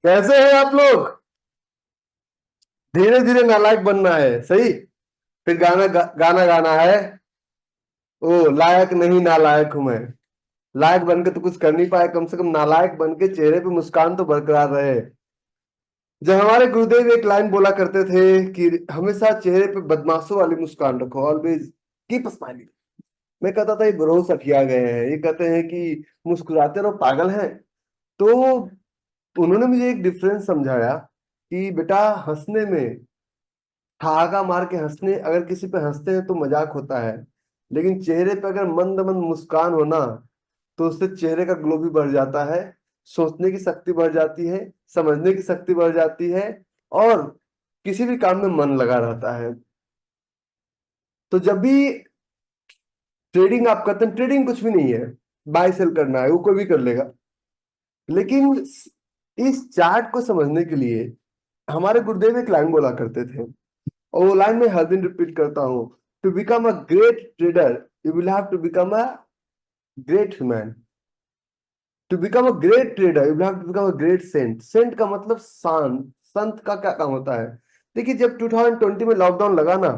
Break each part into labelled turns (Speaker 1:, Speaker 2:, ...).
Speaker 1: कैसे हैं आप लोग? धीरे धीरे नालायक बनना है, सही। फिर गाना गाना है। ओ लायक नहीं नालायक हूं मैं। लायक बन के तो कुछ कर नहीं पाए, कम से कम नालायक बन के चेहरे पे मुस्कान तो बरकरार रहे। जब हमारे गुरुदेव एक लाइन बोला करते थे कि हमेशा चेहरे पे बदमाशों वाली मुस्कान रखो, ऑलवेज कीप स्माइलिंग। मैं कहता था ये ग्रोह सठिया गए हैं, ये कहते हैं कि मुस्कुराते रहो, पागल हैं। तो उन्होंने मुझे एक डिफरेंस समझाया कि बेटा, हंसने में ठहाका मार के हंसने, अगर किसी पे हंसते हैं तो मजाक होता है, लेकिन चेहरे पे अगर मंद मंद मुस्कान हो ना, तो उससे चेहरे का ग्लो भी बढ़ जाता है, सोचने की शक्ति बढ़ जाती है, समझने की शक्ति बढ़ जाती है, और किसी भी काम में मन लगा रहता है। तो जब भी ट्रेडिंग आप करते हैं, ट्रेडिंग कुछ भी नहीं है, बाय सेल करना है, वो कोई भी कर लेगा। लेकिन इस चार्ट को समझने के लिए हमारे गुरुदेव एक लाइन बोला करते थे, और वो लाइन मैं हर दिन रिपीट करता हूँ। To become a great trader you will have to become a great human. To become a great trader you will have to become a great saint. Saint का मतलब शांत। संत का क्या काम होता है? देखिए, जब 2020 में लॉकडाउन लगा ना,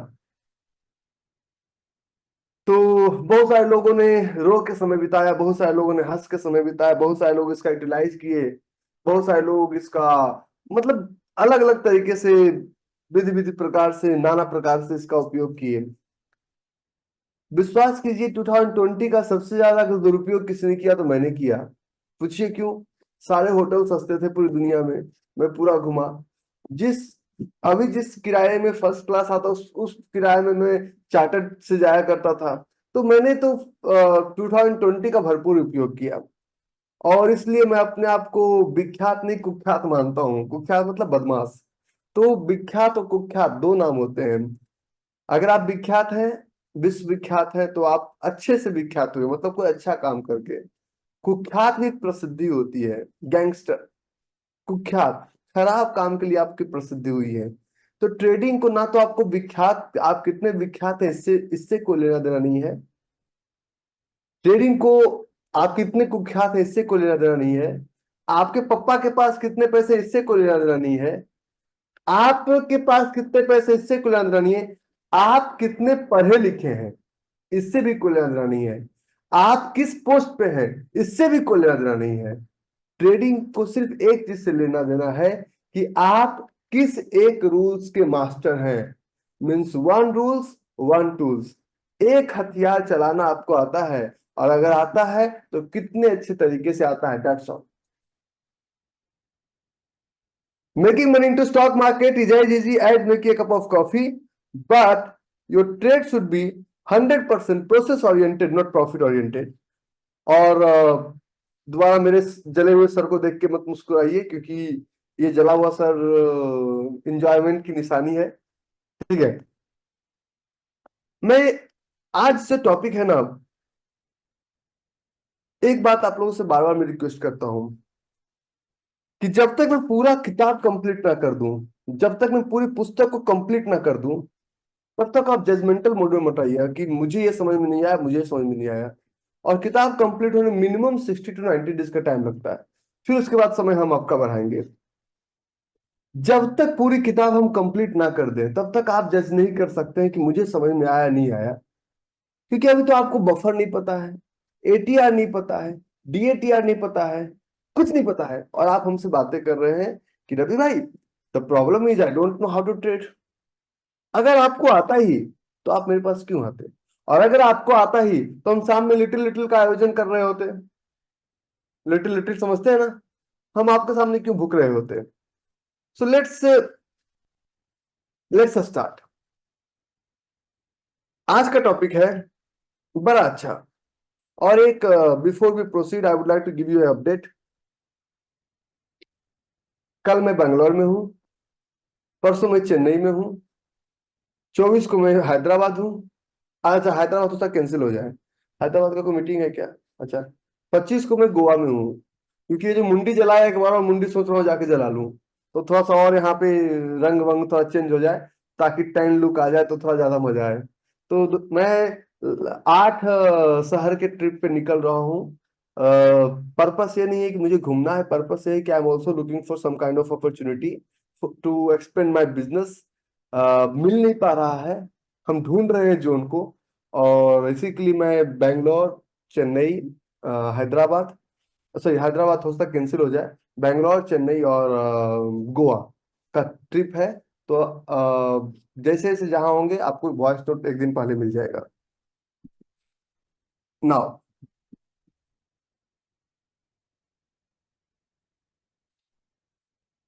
Speaker 1: तो बहुत सारे लोगों ने रो के समय बिताया, बहुत सारे लोगों ने हंस के समय बिताया, बहुत सारे लोग इसका यूटिलाइज किए, बहुत सारे लोग इसका मतलब अलग अलग तरीके से, विधि विधि प्रकार से, नाना प्रकार से इसका उपयोग किए। विश्वास कीजिए, 2020 का सबसे ज्यादा अगर दुरुपयोग किसने किया तो मैंने किया। पूछिए क्यों? सारे होटल सस्ते थे पूरी दुनिया में, मैं पूरा घुमा। जिस अभी जिस किराए में फर्स्ट क्लास आता, उस किराए में मैं चार्टर्ड से जाया करता था। तो मैंने तो 2020 का भरपूर उपयोग किया, और इसलिए मैं अपने आप को विख्यात नहीं कुख्यात मानता हूँ। कुख्यात मतलब बदमाश। तो विख्यात और कुख्यात दो नाम होते हैं। अगर आप विख्यात हैं, विश्वविख्यात है, तो आप अच्छे से विख्यात हुए, मतलब कोई अच्छा काम करके। कुख्यात भी प्रसिद्धि होती है, गैंगस्टर। कुख्यात खराब काम के लिए आपकी प्रसिद्धि हुई है। तो ट्रेडिंग को ना तो आपको विख्यात, आप कितने विख्यात हैं इससे इससे कोई लेना देना नहीं है। ट्रेडिंग को आप कितने कुख्यात हैं इससे कोई लेना देना नहीं है। आपके पापा के पास कितने पैसे, इससे कोई लेना देना नहीं है। आपके पास कितने पैसे, इससे कोई लेना देना नहीं है। आप कितने पढ़े लिखे हैं, इससे भी कोई लेना देना नहीं है। आप किस पोस्ट पे हैं, इससे भी कोई लेना देना नहीं है। ट्रेडिंग को सिर्फ एक चीज से लेना देना है कि आप किस एक रूल्स के मास्टर हैं। Means one rules, one tools. एक हथियार चलाना आपको आता है, और अगर आता है तो कितने अच्छे तरीके से आता है, that's all. Making money into stock market is as easy as making a cup of coffee, but your trade should be 100% process oriented, not profit oriented. और दोबारा मेरे जले हुए सर को देख के मत मुस्कुराइए, क्योंकि ये जला हुआ सर इंजॉयमेंट की निशानी है। ठीक है। मैं आज से टॉपिक है ना, एक बात आप लोगों से बार बार मैं रिक्वेस्ट करता हूं कि जब तक मैं पूरा किताब कंप्लीट ना कर दूं, जब तक मैं पूरी पुस्तक को कंप्लीट ना कर दूं, तब तक आप जजमेंटल मोड में मत आइए कि मुझे ये समझ में नहीं आया, मुझे ये समझ में नहीं आया। और किताब कंप्लीट होने मिनिमम 60 to 90 डेज का टाइम लगता है। फिर उसके बाद समय हम आपका बढ़ाएंगे। जब तक पूरी किताब हम कंप्लीट ना कर दें, तब तक आप जज नहीं कर सकते हैं कि मुझे समझ में आया नहीं आया। क्योंकि अभी तो आपको बफर नहीं पता है, एटीआर नहीं पता है, डीएटीआर नहीं पता है, कुछ नहीं पता है, और आप हमसे बातें कर रहे हैं कि रवि भाई, the problem is I don't know how to trade. अगर आपको आता ही तो आप मेरे पास क्यों आते? और अगर आपको आता ही तो हम शाम में लिटिल लिटिल का आयोजन कर रहे होते। लिटिल लिटिल समझते हैं ना? हम आपके सामने क्यों भूख रहे होते? So let's start. आज का टॉपिक है बड़ा अच्छा। और एक before we proceed I would like to give you update. कल मैं बैंगलोर में हूँ, परसों मैं चेन्नई में हूँ, 24 को मैं हैदराबाद हूँ। अच्छा, हैदराबाद तो कैंसिल हो जाए। हैदराबाद का कोई मीटिंग है क्या? अच्छा। 25 को मैं गोवा में हूँ, क्योंकि ये जो मुंडी जलाया एक बार, और मुंडी सोच रहा हूँ जाके जला लूं, तो थोड़ा सा और यहाँ पे रंग वंग थोड़ा चेंज हो जाए, ताकि टैन लुक आ जाए, तो थोड़ा ज्यादा मजा आए। तो मैं 8 शहर के ट्रिप पे निकल रहा हूँ। पर्पस ये नहीं है कि मुझे घूमना है, पर्पस ये है कि I am also looking for some kind of opportunity to expand my business. मिल नहीं पा रहा है, हम ढूंढ रहे हैं जोन को। और इसी के लिए मैं बैंगलोर, चेन्नई, हैदराबाद, सॉरी हैदराबाद हो सकता कैंसिल हो जाए, बैंगलोर, चेन्नई और गोवा का ट्रिप है। तो जैसे जैसे जहां होंगे आपको वॉइस नोट एक दिन पहले मिल जाएगा। Now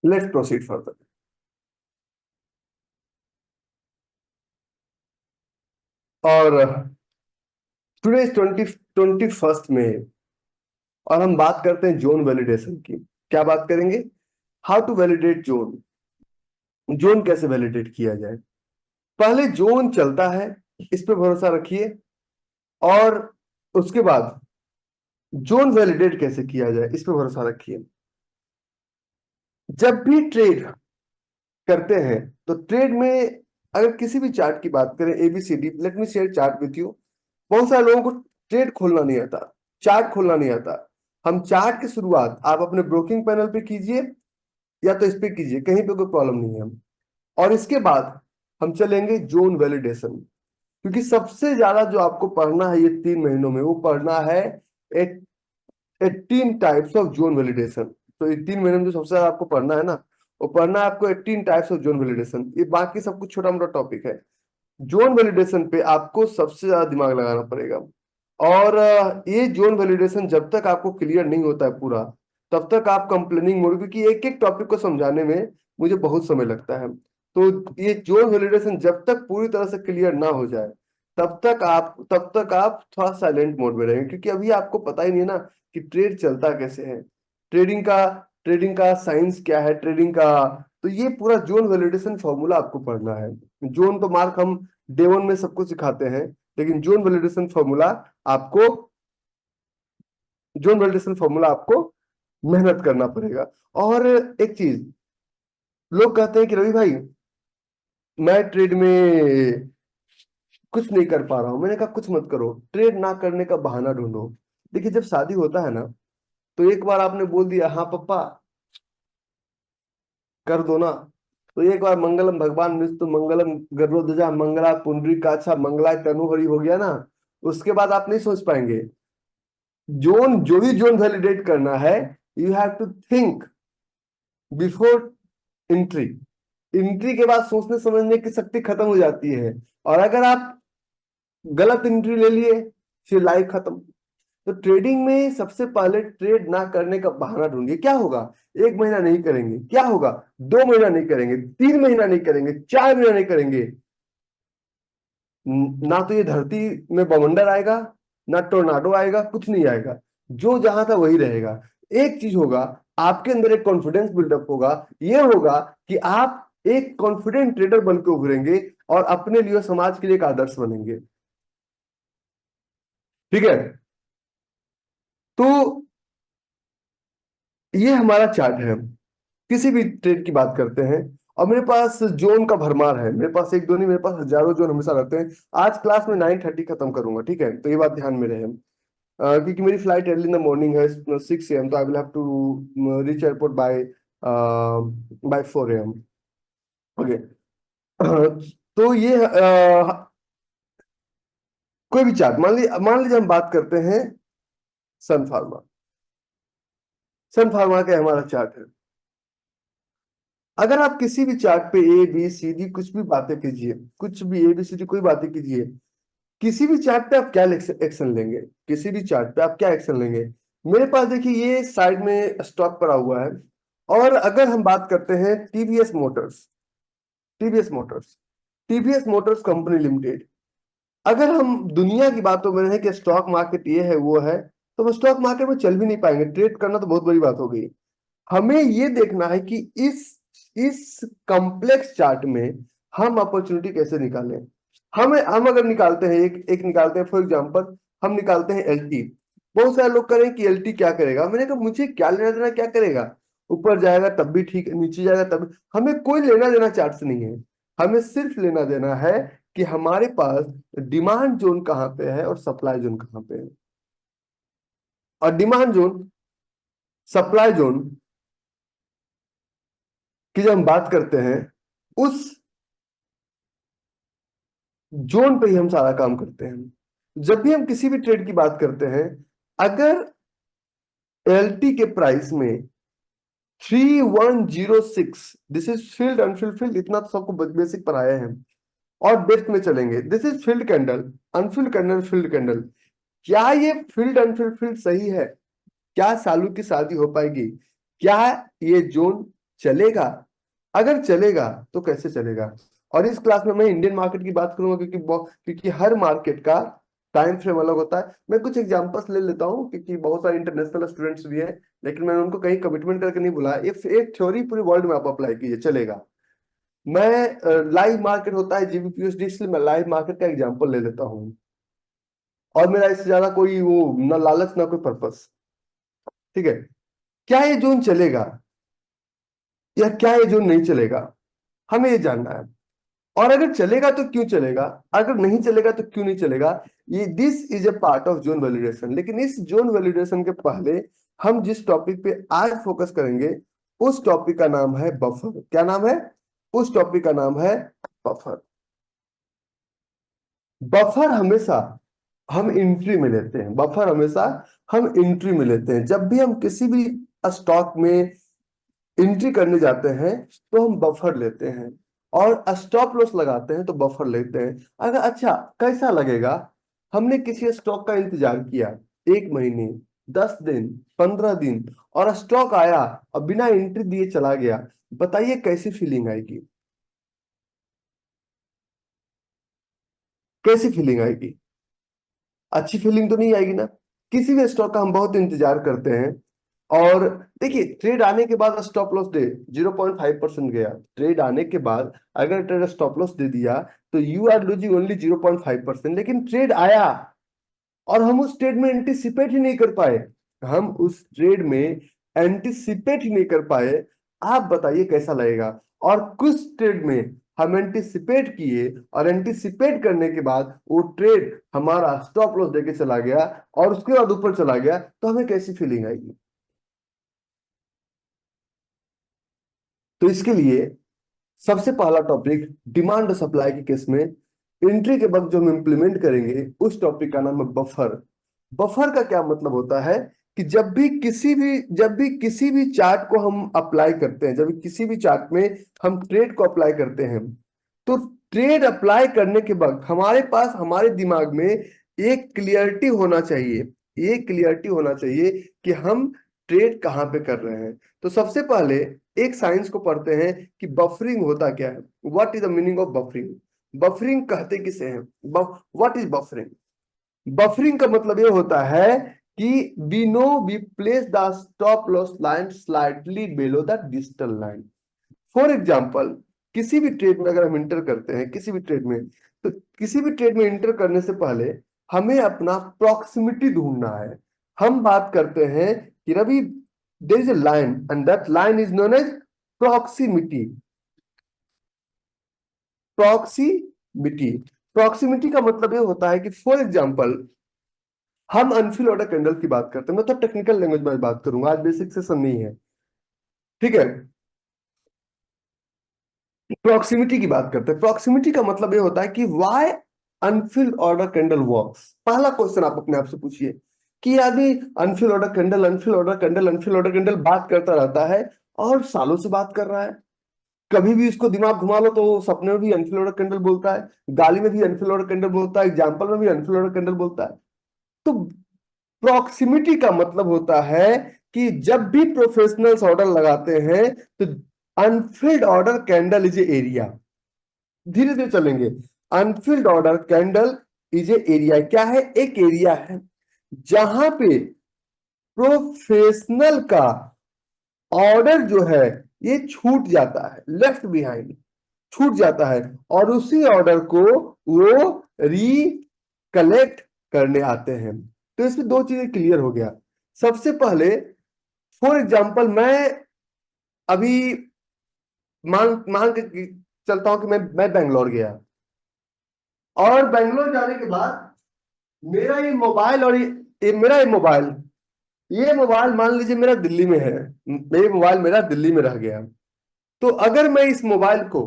Speaker 1: let's proceed further. और टुडे 21 में, और हम बात करते हैं जोन वैलिडेशन की। क्या बात करेंगे? How to validate zone. Zone कैसे वैलिडेट किया जाए? पहले जोन चलता है, इस पे भरोसा रखिए। और उसके बाद जोन वैलिडेट कैसे किया जाए, इस पे भरोसा रखिए। जब भी ट्रेड करते हैं तो ट्रेड में अगर किसी भी चार्ट की बात करें, A B C D, let me share chart with you. बहुत सारे लोगों को ट्रेड खोलना नहीं आता, चार्ट खोलना नहीं आता। हम चार्ट की शुरुआत आप अपने ब्रोकिंग पैनल पे कीजिए या तो इस पे कीजिए, कहीं पे कोई प्रॉब्लम नहीं है। और इसके बाद हम चलेंगे जोन वैलिडेशन। क्योंकि सबसे ज्यादा जो आपको पढ़ना है ये 3 महीनों में, वो पढ़ना है 18 टाइप्स ऑफ जोन वैलिडेशन। तो ये 3 महीने में जो सबसे ज्यादा आपको पढ़ना है ना, वो पढ़ना है आपको 18 टाइप्स ऑफ जोन वैलिडेशन। ये बाकी सब कुछ छोटा मोटा टॉपिक है। जोन वैलिडेशन पे आपको सबसे ज्यादा दिमाग लगाना पड़ेगा। और ये जोन वैलिडेशन जब तक आपको क्लियर नहीं होता है पूरा, तब तक आप कंप्लेनिंग मोड, क्योंकि एक एक टॉपिक को समझाने में मुझे बहुत समय लगता है। तो ये जोन वैलिडेशन जब तक पूरी तरह से क्लियर ना हो जाए, तब तक आप थोड़ा साइलेंट मोड में रहेंगे। क्योंकि अभी आपको पता ही नहीं है ना कि ट्रेड चलता कैसे है, ट्रेडिंग का ट्रेडिंग का साइंस क्या है, ट्रेडिंग का। तो ये पूरा जोन वैलिडेशन फॉर्मूला आपको पढ़ना है। जोन तो मार्क हम डे 1 में सबको सिखाते हैं, लेकिन आपको जोन वैलिडेशन फॉर्मूला आपको मेहनत करना पड़ेगा। और एक चीज, लोग कहते हैं कि रवि भाई मैं ट्रेड में कुछ नहीं कर पा रहा हूं। मैंने कहा कुछ मत करो, ट्रेड ना करने का बहाना ढूंढो। देखिए जब शादी होता है ना, तो एक बार आपने बोल दिया हाँ पप्पा कर दो ना, तो एक बार मंगलम भगवान विष्णु मंगलम गरुड़ध्वजा मंगला पुंडरीकाक्षा मंगला तनुहरि हो गया ना, उसके बाद आप नहीं सोच पाएंगे। जो भी जोन वैलिडेट करना है, you have to think before entry. Entry के बाद सोचने समझने की शक्ति खत्म हो जाती है। और अगर आप गलत एंट्री ले लिए, फिर लाइफ खत्म। तो ट्रेडिंग में सबसे पहले ट्रेड ना करने का बहाना ढूंढिए। क्या होगा? 1 महीना नहीं करेंगे, क्या होगा? 2 महीना नहीं करेंगे, 3 महीना नहीं करेंगे, 4 महीना नहीं करेंगे, ना तो ये धरती में बवंडर आएगा, ना टोर्नाडो आएगा, कुछ नहीं आएगा। जो जहां था वही रहेगा। एक चीज होगा, आपके अंदर एक कॉन्फिडेंस बिल्डअप होगा। ये होगा कि आप एक कॉन्फिडेंट ट्रेडर बन के उभरेंगे और अपने लिए, समाज के लिए एक आदर्श बनेंगे। ठीक है? तो ये हमारा चार्ट है। किसी भी ट्रेड की बात करते हैं, और मेरे पास जोन का भरमार है। मेरे पास एक दो नहीं, मेरे पास हजारों जोन हमेशा रहते हैं। आज क्लास में 9:30 खत्म करूंगा, ठीक है? तो ये बात ध्यान में रहे। क्योंकि मेरी flight early in the morning है, 6 AM, तो I will have to reach airport by 4 AM। Okay. तो ये कोई भी चार्ट मान लीजिए हम बात करते हैं सन फार्मा। सन फार्मा का हमारा चार्ट है। अगर आप किसी भी चार्ट पे ए बी सी डी कुछ भी बातें कीजिए, कुछ भी ए बी सी डी कोई बातें कीजिए, किसी भी चार्ट पे आप क्या एक्शन लेंगे? किसी भी चार्ट पे आप क्या एक्शन लेंगे? मेरे पास देखिए ये साइड में स्टॉक पड़ा हुआ है। और अगर हम बात करते हैं TVS Motors TVS Motors company limited, अगर हम दुनिया की बातों में हैं कि स्टॉक मार्केट ये है वो है, तो वो स्टॉक मार्केट में चल भी नहीं पाएंगे। ट्रेड करना तो बहुत बड़ी बात हो गई। हमें ये देखना है कि इस कॉम्प्लेक्स चार्ट में हम अपॉर्चुनिटी कैसे निकालें। हम अगर निकालते हैं, एक एक निकालते हैं, फॉर एग्जांपल हम निकालते हैं एलटी। बहुत सारे लोग करें कि एलटी क्या करेगा। मैंने कहा मुझे क्या लेना देना, क्या करेगा? ऊपर जाएगा तब भी ठीक है, नीचे जाएगा तब भी। हमें कोई लेना देना चार्ट से नहीं है। हमें सिर्फ लेना देना है कि हमारे पास डिमांड जोन कहाँ पे है और सप्लाई जोन कहाँ पे है। और डिमांड जोन, सप्लाई जोन की जब हम बात करते हैं, उस जोन पे ही हम सारा काम करते हैं। जब भी हम किसी भी ट्रेड की बात करते हैं, अगर एलटी के प्राइस में 3106, this is field Anfield field, इतना तो सबको बेसिक पढ़ाए हैं, और डेप्थ में चलेंगे, this is field candle, Anfield candle, field candle, क्या ये फील्ड अनफिल्ड फील्ड सही है? क्या सालू की शादी हो पाएगी? क्या ये जोन चलेगा? अगर चलेगा तो कैसे चलेगा? और इस क्लास में मैं इंडियन मार्केट की बात करूंगा, क्योंकि हर मार्केट का टाइम फ्रेम अलग होता है। मैं कुछ एग्जांपल्स ले लेता हूं, क्योंकि बहुत सारे इंटरनेशनल स्टूडेंट्स भी हैं, लेकिन मैंने उनको कहीं कमिटमेंट करके नहीं बुलाया। एक थ्योरी पूरी वर्ल्ड में आप अप्लाई कीजिए, चलेगा। मैं लाइव मार्केट होता है जीबीपीएसडी, इसलिए मैं लाइव मार्केट का एग्जांपल ले लेता हूँ, और मेरा इससे ज्यादा कोई वो ना लालच ना कोई पर्पस। ठीक है, क्या ये जोन चलेगा या क्या ये जोन नहीं चलेगा, हमें ये जानना है। और अगर चलेगा तो क्यों चलेगा, अगर नहीं चलेगा तो क्यों नहीं चलेगा, ये this is a part of zone validation. लेकिन इस जोन वैलिडेशन के पहले हम जिस टॉपिक पे आज फोकस करेंगे, उस टॉपिक का नाम है बफर। क्या नाम है? उस टॉपिक का नाम है बफर। बफर हमेशा हम एंट्री में लेते हैं, बफर हमेशा हम एंट्री में लेते हैं। जब भी हम किसी भी स्टॉक में एंट्री करने जाते हैं तो हम बफर लेते हैं, और स्टॉप लॉस लगाते हैं तो बफर लेते हैं। अगर अच्छा कैसा लगेगा, हमने किसी स्टॉक का इंतजार किया 1 महीने, 10 दिन, 15 दिन, और स्टॉक आया और बिना एंट्री दिए चला गया, बताइए कैसी फीलिंग आएगी? कैसी फीलिंग आएगी? अच्छी फीलिंग तो नहीं आएगी ना। किसी भी स्टॉक का हम बहुत इंतजार करते हैं, और देखिए ट्रेड आने के बाद स्टॉप लॉस दे, 0.5% गया ट्रेड आने के बाद, अगर ट्रेड स्टॉप लॉस दे दिया तो यू आर लूजिंग ओनली 0.5%। लेकिन ट्रेड आया और हम उस ट्रेड में एंटिसिपेट ही नहीं कर पाए, हम उस ट्रेड में एंटिसिपेट ही नहीं कर पाए, आप बताइए कैसा लगेगा? और कुछ ट्रेड में हम एंटिसिपेट किए, और एंटिसिपेट करने के बाद वो ट्रेड हमारा स्टॉप लॉस देके चला गया, और उसके बाद ऊपर चला गया, तो हमें कैसी फीलिंग आएगी? तो इसके लिए सबसे पहला टॉपिक, डिमांड और सप्लाई के केस में एंट्री के वक्त जो हम इंप्लीमेंट करेंगे, उस टॉपिक का नाम है बफर। बफर का क्या मतलब होता है कि जब भी किसी भी चार्ट को हम अप्लाई करते हैं, जब भी किसी भी चार्ट में हम ट्रेड को अप्लाई करते हैं, तो ट्रेड अप्लाई करने के वक्त हमारे पास, हमारे दिमाग में एक क्लियरिटी होना चाहिए, एक क्लियरिटी होना चाहिए कि हम ट्रेड कहाँ पे कर रहे हैं। तो सबसे पहले एक साइंस को पढ़ते हैं कि बफरिंग होता क्या है। What is the meaning of buffering? Buffering कहते किसे हैं? What is buffering? बफरिंग का मतलब ये होता है कि we know we place the stop loss line slightly below the digital line. For example, किसी भी ट्रेड में अगर हम इंटर करते हैं, किसी भी ट्रेड में, तो किसी भी ट्रेड में इंटर करने से पहले हमें अपना प्रॉक्सिमिटी ढूंढना है। हम बात करते हैं कि Ravi, there is a line and that line is known as proximity. Proximity, proximity का मतलब ये होता है कि फॉर एग्जाम्पल, हम अनफिल ऑर्डर कैंडल की बात करते हैं, मैं तो टेक्निकल लैंग्वेज में बात करूंगा, आज बेसिक सेशन नहीं है। ठीक है, प्रॉक्सिमिटी की बात करते हैं। प्रॉक्सिमिटी का मतलब ये होता है कि why unfilled order candle works. पहला क्वेश्चन आप अपने आप से पूछिए कि आदमी unfill order candle, unfill order candle, unfill order candle बात करता रहता है, और सालों से बात कर रहा है। कभी भी इसको दिमाग घुमा लो तो वो सपने में भी अनफिल ऑर्डर कैंडल बोलता है, गाली में भी अनफिल ऑर्डर कैंडल बोलता है, एग्जाम्पल में भी अनफिल ऑर्डर कैंडल बोलता है। तो प्रॉक्सिमिटी का मतलब होता है कि जब भी प्रोफेशनल्स ऑर्डर लगाते हैं, तो unfilled order candle is a area. धीरे धीरे चलेंगे। Anfield order candle is a area, क्या है? एक एरिया है जहां पे प्रोफेशनल का ऑर्डर जो है ये छूट जाता है, लेफ्ट बिहाइंड छूट जाता है, और उसी ऑर्डर को वो रिकलेक्ट करने आते हैं। तो इसमें दो चीजें क्लियर हो गया। सबसे पहले, फॉर एग्जाम्पल, मैं अभी मान मान के चलता हूं कि मैं बेंगलोर गया, और बेंगलोर जाने के बाद मेरा ये मोबाइल, और ये मेरा ये मोबाइल ये मोबाइल मान लीजिए मेरा दिल्ली में है, ये मोबाइल मेरा दिल्ली में रह गया, तो अगर मैं इस मोबाइल को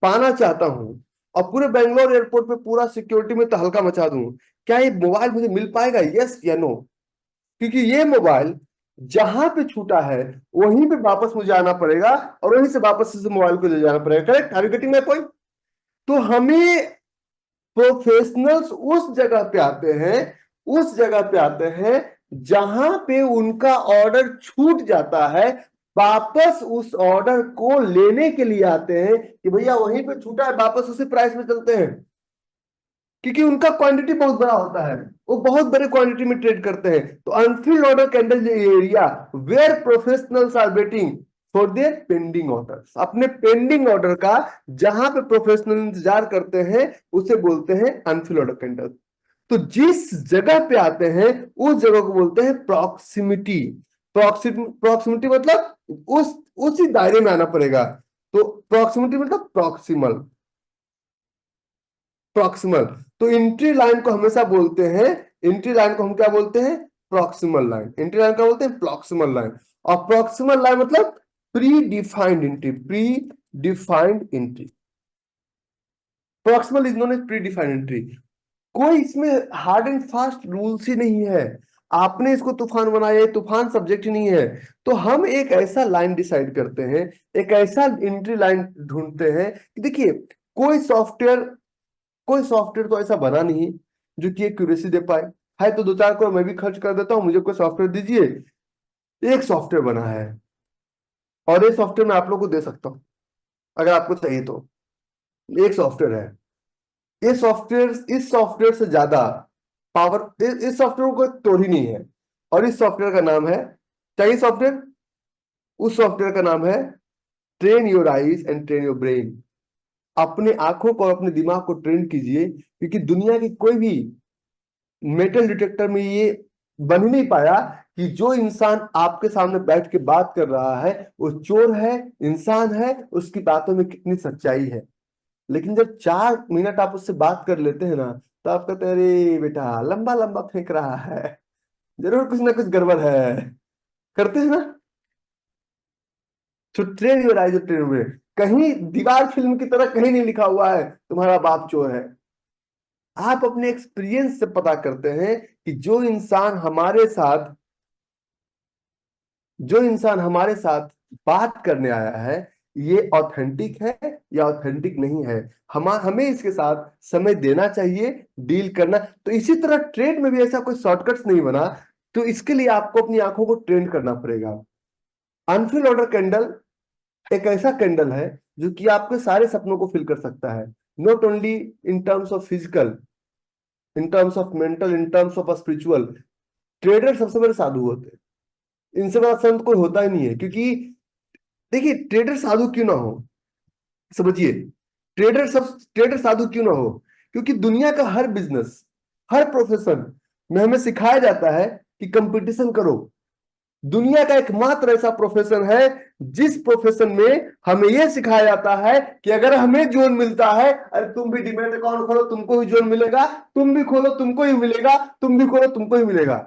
Speaker 1: पाना चाहता हूं और पूरे बेंगलोर एयरपोर्ट पे पूरा सिक्योरिटी में तहलका मचा दूं, क्या ये मोबाइल मुझे मिल पाएगा, यस या नो? क्योंकि ये मोबाइल जहां पे छूटा है वहीं पे वापस मुझे आना पड़ेगा और वहीं से वापस इस मोबाइल को ले जाना पड़ेगा। Correct? Are you getting my point? तो हमें प्रोफेशनल्स उस जगह पे आते हैं, उस जगह पे आते हैं जहां पे उनका ऑर्डर छूट जाता है, वापस उस ऑर्डर को लेने के लिए आते हैं कि भैया वहीं पे छूटा है, वापस उसी प्राइस में चलते हैं। क्योंकि उनका क्वांटिटी बहुत बड़ा होता है, वो बहुत बड़े क्वांटिटी में ट्रेड करते हैं। तो unfilled order candle area where professionals are waiting for their pending orders, अपने पेंडिंग ऑर्डर का जहां पे प्रोफेशनल इंतजार करते हैं उसे बोलते हैं अनफिल्ड ऑर्डर कैंडल। तो जिस जगह पे आते हैं उस जगह को बोलते हैं प्रॉक्सिमिटी। प्रॉक्सिमिटी मतलब उसी दायरे में आना पड़ेगा। तो प्रॉक्सिमिटी मतलब प्रॉक्सिमल, प्रॉक्सिमल। तो एंट्री लाइन को हमेशा बोलते हैं, एंट्री लाइन को हम क्या बोलते हैं? Proximal line. एंट्री लाइन क्या बोलते हैं? Proximal line. और प्रॉक्सिमल लाइन मतलब pre defined entry, pre defined entry. Proximal is known as pre defined entry. कोई इसमें हार्ड एंड फास्ट रूल्स ही नहीं है, आपने इसको तूफान बनाया, तूफान सब्जेक्ट ही नहीं है। तो हम एक ऐसा लाइन डिसाइड करते हैं, एक ऐसा एंट्री लाइन ढूंढते हैं कि देखिए, कोई सॉफ्टवेयर कोई सॉफ्टवेयर तो ऐसा बना नहीं जो कि एक्यूरेसी दे पाए। है तो 2-4 करोड़ मैं भी खर्च कर देता हूं, मुझे कोई सॉफ्टवेयर दीजिए। एक सॉफ्टवेयर बना है और ये सॉफ्टवेयर मैं आप लोग को दे सकता हूं अगर आपको चाहिए तो। एक सॉफ्टवेयर है, ये सॉफ्टवेयर इस सॉफ्टवेयर से ज्यादा पावर इस सॉफ्टवेयर को तोड़ ही नहीं है। और इस सॉफ्टवेयर का नाम है, चाहिए सॉफ्टवेयर? उस सॉफ्टवेयर का नाम है train your eyes and train your brain. अपने आंखों को और अपने दिमाग को ट्रेन कीजिए, क्योंकि दुनिया की कोई भी मेटल डिटेक्टर में ये बन ही नहीं पाया कि जो इंसान आपके सामने बैठ के बात कर रहा है वो चोर है, इंसान है, उसकी बातों में कितनी सच्चाई है। लेकिन जब 4 मिनट आप उससे बात कर लेते हैं ना, तो आप कहते हैं अरे बेटा लंबा लंबा फेंक रहा है, जरूर कुछ ना कुछ गड़बड़ है। करते हैं ना? तो ट्रेन योर आइज ट्रेन में कहीं दीवार फिल्म की तरह कहीं नहीं लिखा हुआ है तुम्हारा बाप चोर है। आप अपने एक्सपीरियंस से पता करते हैं कि जो इंसान हमारे साथ बात करने आया है, ये ऑथेंटिक है या ऑथेंटिक नहीं है। हमें इसके साथ समय देना चाहिए, डील करना। तो इसी तरह ट्रेड में भी ऐसा कोई शॉर्टकट्स नहीं बना, तो इसके लिए आपको अपनी आंखों को ट्रेन करना पड़ेगा। अनफिल ऑर्डर कैंडल एक ऐसा कैंडल है जो कि आपके सारे सपनों को फिल कर सकता है, not only in terms of physical, in terms of mental, in terms of spiritual. Trader सबसे बड़े साधु होते हैं, इनसे बड़ा संत कोई होता ही नहीं है। क्योंकि देखिए, ट्रेडर साधु क्यों ना हो, समझिए, ट्रेडर साधु क्यों ना हो, क्योंकि दुनिया का हर बिजनेस, हर प्रोफेशन में हमें सिखाया जाता है कि कंपटीशन करो। दुनिया का एकमात्र ऐसा प्रोफेशन है जिस प्रोफेशन में हमें यह सिखाया जाता है कि अगर हमें जोन मिलता है, अरे तुम भी डिमेट अकाउंट खोलो तुमको भी जोन मिलेगा, तुम भी खोलो तुमको ही मिलेगा, तुम भी खोलो तुमको ही मिलेगा।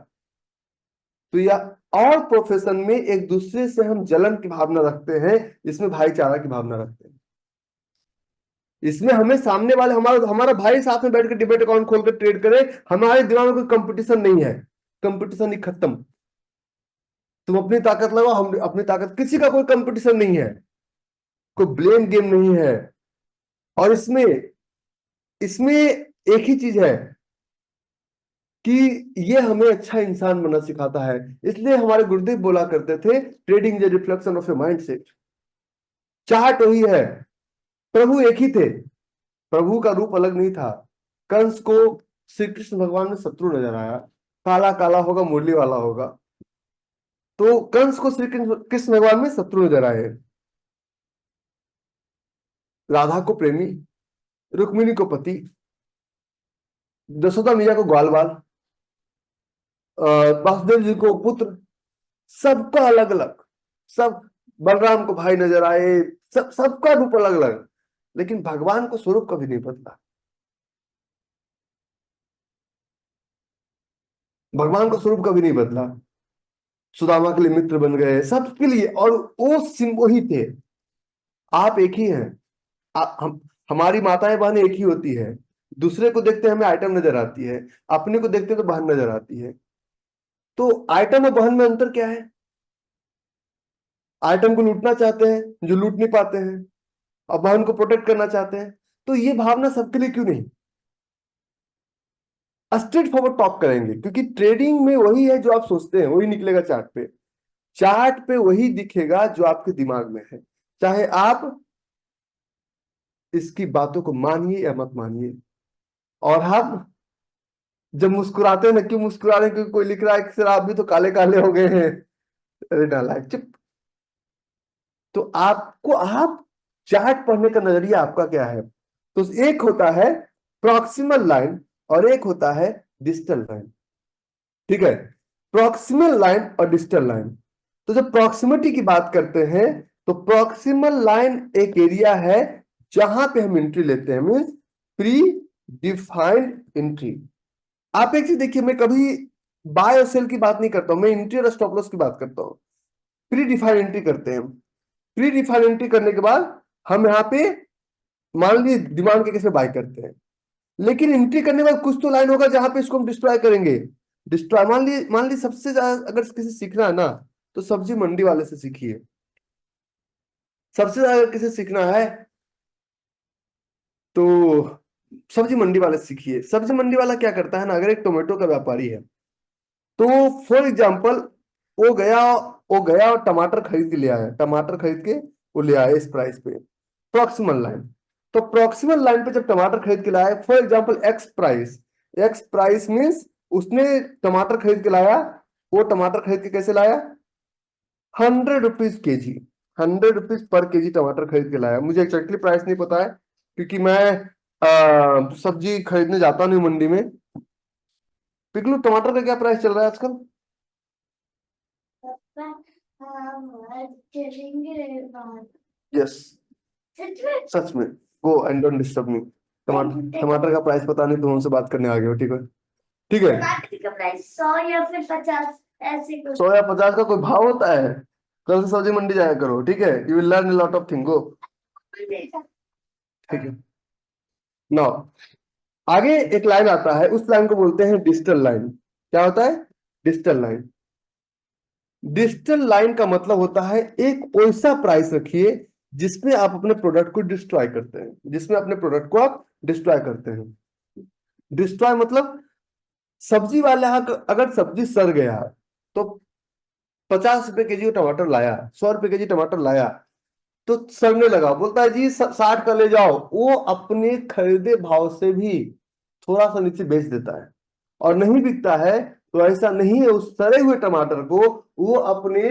Speaker 1: तो यह और प्रोफेशन में एक दूसरे से हम जलन की भावना रखते हैं, इसमें भाईचारा की भावना रखते हैं। इसमें हमें सामने वाले हमारा हमारा भाई साथ में बैठ के डिबेट अकाउंट खोल कर ट्रेड करे, हमारे दिमाग में कोई कंपटीशन नहीं है। कंपटीशन ही खत्म। तुम अपनी ताकत लगाओ, हम अपनी ताकत, किसी का कोई कंपटीशन नहीं है, कोई ब्लेम गेम नहीं है। और इसमें इसमें एक ही चीज है कि ये हमें अच्छा इंसान बनना सिखाता है। इसलिए हमारे गुरुदेव बोला करते थे, trading is reflection of A mindset. Chart वही है, प्रभु एक ही थे, प्रभु का रूप अलग नहीं था। कंस को श्री कृष्ण भगवान में शत्रु नजर आया, काला काला होगा, मुरली वाला होगा। तो कंस को श्री कृष्ण कृष्ण भगवान में शत्रु नजर आए, राधा को प्रेमी, रुक्मिणी को पति, दशोदा मैया को ग्वाल बाल, वासुदेव जी को पुत्र, सबका अलग अलग, सब, बलराम को भाई नजर आए, सबका रूप अलग अलग। लेकिन भगवान को स्वरूप कभी नहीं बदला, भगवान का स्वरूप कभी नहीं बदला। सुदामा के लिए मित्र बन गए, सबके लिए। और वो सिंह वही थे। आप एक ही हैं। हमारी माताएं बहनें एक ही होती है। दूसरे को देखते हैं हमें आइटम नजर आती है, अपने को देखते हैं तो बहन नजर आती है। तो आइटम और बहन में अंतर क्या है? आइटम को लूटना चाहते हैं जो लूट नहीं पाते हैं, और बहन को प्रोटेक्ट करना चाहते हैं। तो ये भावना सबके लिए क्यों नहीं? स्ट्रेट फॉरवर्ड टॉक करेंगे, क्योंकि ट्रेडिंग में वही है जो आप सोचते हैं वही निकलेगा चार्ट पे। चार्ट पे वही दिखेगा जो आपके दिमाग में है, चाहे आप इसकी बातों को मानिए या मत मानिए। और हम जब मुस्कुराते हैं ना, क्यों मुस्कुरा रहे हैं? क्योंकि कोई लिख रहा है कि सर आप भी तो काले काले हो गए हैं। अरे नालायक, चुप। तो आपको, आप चार्ट पढ़ने का नजरिया आपका क्या है? तो एक होता है प्रॉक्सिमल लाइन और एक होता है डिजिटल लाइन। ठीक है, प्रॉक्सिमल लाइन और डिजिटल लाइन। तो जब प्रॉक्सिमिटी की बात करते हैं तो प्रॉक्सिमल लाइन एक एरिया है जहां पे हम एंट्री लेते हैं, मीन्स प्री डिफाइंड एंट्री। आप एक चीज देखिए, मैं कभी बाय और सेल की बात नहीं करता हूं, मैं एंट्री और स्टॉप लॉस की बात करता हूं। प्री डिफाइंड एंट्री करते हैं। प्री डिफाइंड एंट्री करने के बाद हम यहाँ पे मान लीजिए डिमांड के केस में बाय करते हैं, लेकिन एंट्री करने के बाद कुछ तो लाइन होगा जहां पे इसको हम डिस्ट्रॉय करेंगे। डिस्ट्रॉय, मान ली सबसे ज्यादा अगर किसी सीखना है ना, तो सब्जी मंडी वाले से सीखिए। सबसे ज्यादा अगर किसी सीखना है तो सब्जी मंडी वाले से सीखिए। सब्जी मंडी वाला क्या करता है ना, अगर एक टोमेटो का व्यापारी है तो फॉर एग्जाम्पल वो गया और टमाटर खरीद के ले आया, टमाटर खरीद के वो ले आया इस प्राइस पे, प्रॉक्सिमल लाइन। तो प्रॉक्सिमल लाइन पे जब टमाटर खरीद के लाया, for example x price, x price means उसने टमाटर खरीद के लाया। वो टमाटर खरीद के कैसे लाया? 100 rupees kg, 100 rupees per KG टमाटर खरीद के लाया। मुझे एक्जैक्टली प्राइस नहीं पता है, क्योंकि मैं सब्जी खरीदने जाता नहीं मंडी में। पिकलू, टमाटर का क्या प्राइस चल रहा है आजकल? यस, सच में। Go and don't disturb me. टमाटर टमाटर का प्राइस पता नहीं, तो हमसे बात करने आ गए हो। ठीक है, ठीक है। टमाटर का प्राइस 100 या फिर 50, ऐसे कुछ। 100 या 50 का कोई भाव होता है? कल से सब्जी मंडी जाया करो, ठीक है? You will learn lot of thing. Go, ठीक है। नाउ आगे एक लाइन आता है, उस लाइन को बोलते हैं डिजिटल लाइन। क्या होता है? Digital line. डिजिटल लाइन का मतलब होता है एक वैसा प्राइस रखिए जिसमें आप अपने प्रोडक्ट को डिस्ट्रॉय करते हैं, जिसमें अपने प्रोडक्ट को आप डिस्ट्रॉय करते हैं। डिस्ट्रॉय मतलब सब्जी वाले अगर सब्जी सड़ गया तो 50 रुपए kg टमाटर लाया, 100 रुपए kg टमाटर लाया, तो सड़ने लगा, बोलता है जी 60 का ले जाओ। वो अपने खरीदे भाव से भी थोड़ा सा नीचे बेच देता है, और नहीं बिकता है तो ऐसा नहीं है, उस सड़े हुए टमाटर को वो अपने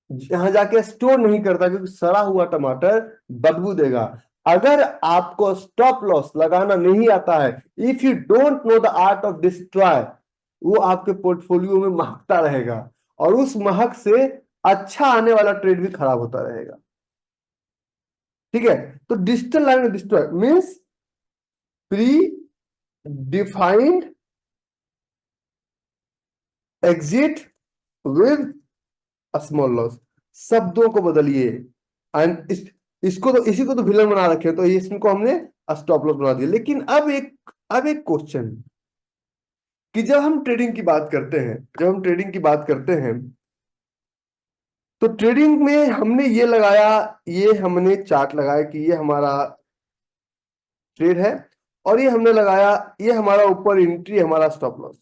Speaker 1: यहां जाके स्टोर नहीं करता, क्योंकि सड़ा हुआ टमाटर बदबू देगा। अगर आपको स्टॉप लॉस लगाना नहीं आता है, if you don't know the art of destroy, वो आपके पोर्टफोलियो में महकता रहेगा, और उस महक से अच्छा आने वाला ट्रेड भी खराब होता रहेगा। ठीक है, तो digital line destroy means pre defined exit with small loss. शब्दों को बदलिए। एंड इसको तो, इसी को तो विलन बना रखे, तो इसको हमने स्टॉप लॉस बना दिया। लेकिन अब एक क्वेश्चन, कि जब हम ट्रेडिंग की बात करते हैं, जब हम ट्रेडिंग की बात करते हैं, तो ट्रेडिंग में हमने ये लगाया, ये हमने चार्ट लगाया कि ये हमारा ट्रेड है, और ये हमने लगाया, ये हमारा ऊपर एंट्री, हमारा स्टॉप लॉस।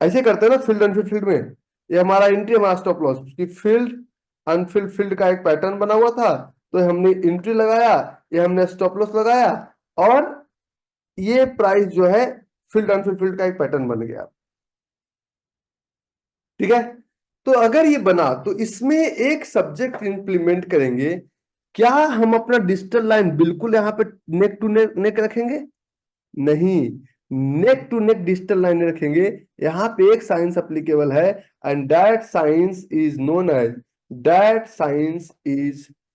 Speaker 1: ऐसे करते हैं ना फील्ड अनफील्ड फील्ड में, ये हमारा एंट्री, हमारा स्टॉप लॉस की फील्ड अनफील्ड फील्ड का एक पैटर्न बना हुआ था। तो हमने एंट्री लगाया, ये हमने स्टॉप लॉस लगाया, और ये प्राइस जो है फील्ड अनफील्ड फील्ड का एक पैटर्न बन गया। ठीक है, तो अगर ये बना तो इसमें एक सब्जेक्ट इंप्लीमेंट करेंगे। क्या हम अपना डिजिटल लाइन बिल्कुल यहां पे नेक टू नेक रखेंगे? नहीं, neck to neck digital line रखेंगे। यहां पे एक साइंस अप्लीकेबल है, and that science is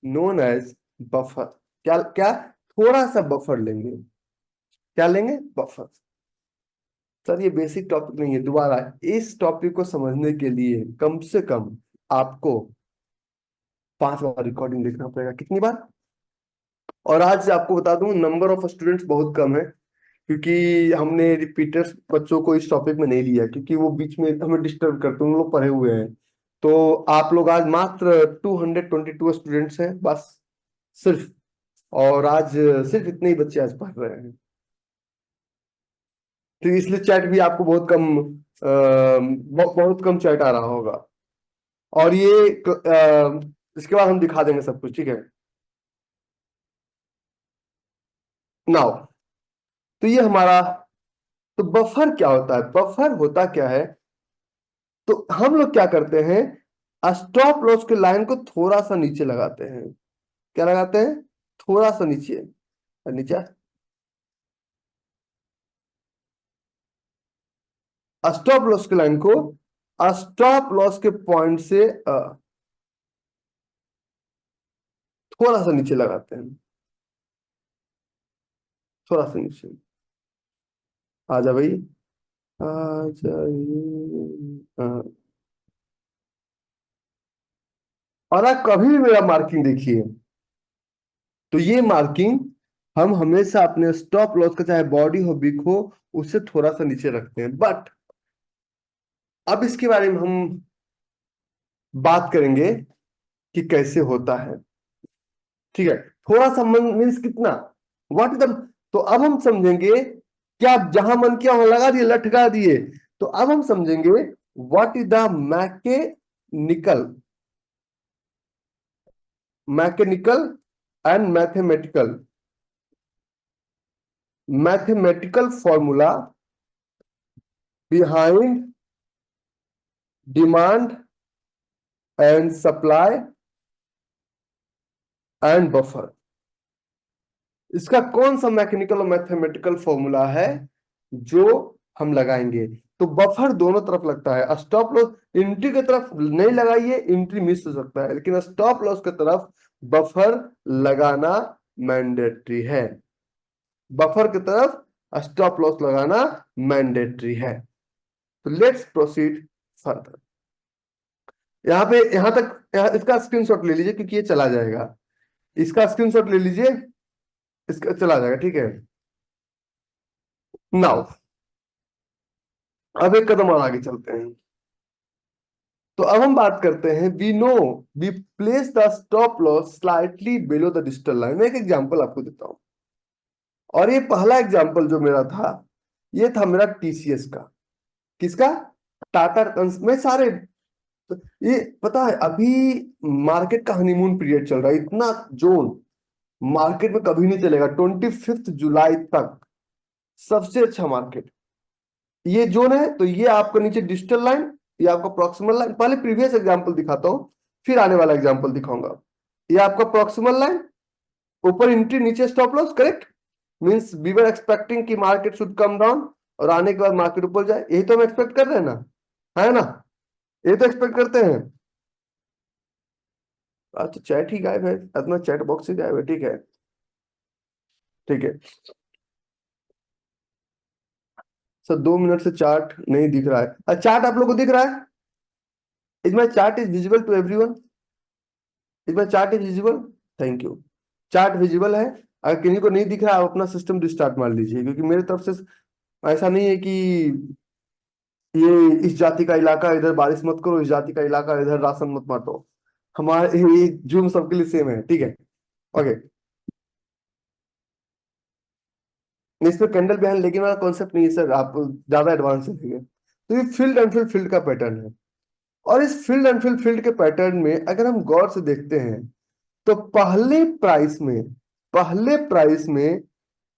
Speaker 1: known as buffer. क्या क्या? थोड़ा सा बफर लेंगे। क्या लेंगे? बफर। सर ये बेसिक टॉपिक नहीं है। दोबारा, इस टॉपिक को समझने के लिए कम से कम आपको 5 बार रिकॉर्डिंग देखना पड़ेगा। कितनी बार? और आज आपको बता दूं, नंबर ऑफ स्टूडेंट्स बहुत कम है, क्योंकि हमने रिपीटर्स बच्चों को इस टॉपिक में नहीं लिया, क्योंकि वो बीच में हमें डिस्टर्ब करते हैं, उन लोग पढ़े हुए हैं। तो आप लोग आज मात्र 222 स्टूडेंट्स हैं बस, सिर्फ। और आज सिर्फ इतने ही बच्चे आज पढ़ रहे हैं, तो इसलिए चैट भी आपको बहुत कम, बहुत कम चैट आ रहा होगा। और ये इसके बाद हम दिखा देंगे सब कुछ, ठीक है। नाउ, तो ये हमारा, तो बफर क्या होता है? बफर होता क्या है? तो हम लोग क्या करते हैं, स्टॉप लॉस के लाइन को थोड़ा सा नीचे लगाते हैं। क्या लगाते हैं? थोड़ा सा नीचे, नीचे। स्टॉप लॉस के लाइन को स्टॉप लॉस के पॉइंट से थोड़ा सा नीचे लगाते हैं, थोड़ा सा नीचे। आ जा भाई, आ जाइए। और आप कभी भी मेरा मार्किंग देखिए, तो ये मार्किंग हम हमेशा अपने स्टॉप लॉस का, चाहे बॉडी हो बिग हो, उससे थोड़ा सा नीचे रखते हैं। बट अब इसके बारे में हम बात करेंगे कि कैसे होता है, ठीक है। थोड़ा सा मन मीन्स कितना, व्हाट इज द, तो अब हम समझेंगे, क्या जहां मन किया वहां लगा दिए, लटका दिए। तो अब हम समझेंगे what is the mechanical, mechanical and mathematical, mathematical formula behind demand and supply and buffer. इसका कौन सा मैकेनिकल और मैथमेटिकल फॉर्मूला है जो हम लगाएंगे? तो बफर दोनों तरफ लगता है। स्टॉप लॉस एंट्री की तरफ नहीं लगाइए, एंट्री मिस हो सकता है, लेकिन स्टॉप लॉस की तरफ बफर लगाना मैंडेटरी है। बफर की तरफ स्टॉप लॉस लगाना मैंडेटरी है। तो लेट्स प्रोसीड फर्दर। यहाँ पे, यहाँ तक, इसका स्क्रीनशॉट ले लीजिए, क्योंकि ये चला जाएगा। इसका स्क्रीनशॉट ले लीजिए, इसका चला जाएगा, ठीक है। नाउ, अब एक कदम और आगे चलते हैं। तो अब हम बात करते हैं, we know we place the stop loss slightly below the digital line. मैं एक एग्जांपल आपको देता हूं, और ये पहला एग्जांपल जो मेरा था, ये था मेरा टीसीएस का। किसका? टाटा कंस में सारे, ये पता है अभी मार्केट का हनीमून पीरियड चल रहा है। इतना जोन मार्केट में कभी नहीं चलेगा, 25 जुलाई तक सबसे अच्छा मार्केट ये जोन है। तो ये आपका नीचे डिजिटल लाइन, ये आपका प्रॉक्सिमल लाइन। पहले प्रीवियस एग्जांपल दिखाता हूं, फिर आने वाला एग्जांपल दिखाऊंगा। ये आपका प्रॉक्सिमल लाइन, ऊपर एंट्री, नीचे stop loss, correct. Means we were expecting कि मार्केट शुड कम डाउन, और आने के बाद मार्केट ऊपर जाए। यही तो हम एक्सपेक्ट कर रहे हैं ना, है ना? ये तो एक्सपेक्ट करते हैं। आज तो चैट ही गायब है, अपना चैट बॉक्स ही गायब है, ठीक है, ठीक है। सर 2 मिनट से चार्ट नहीं दिख रहा है। चार्ट आप लोग को दिख रहा है? Is my chart is visible to everyone? Is my chart is visible? Thank you. Chart visible है? अगर किसी को नहीं दिख रहा है, आप अपना सिस्टम रिस्टार्ट मार लीजिए, क्योंकि मेरी तरफ से ऐसा नहीं है कि ये इस जाति का इलाका इधर बारिश मत करो, इस जाति का इलाका इधर राशन मत बांटो। हमारे ये जूम सबके लिए सेम है, ठीक है, ओके। इसमें कैंडल बिहाइंड लेकिन वाला कॉन्सेप्ट नहीं है सर, आप ज्यादा एडवांस है। तो ये फील्ड एंड फील्ड का पैटर्न है। और इस फील्ड एंड फील्ड के पैटर्न में अगर हम गौर से देखते हैं, तो पहले प्राइस में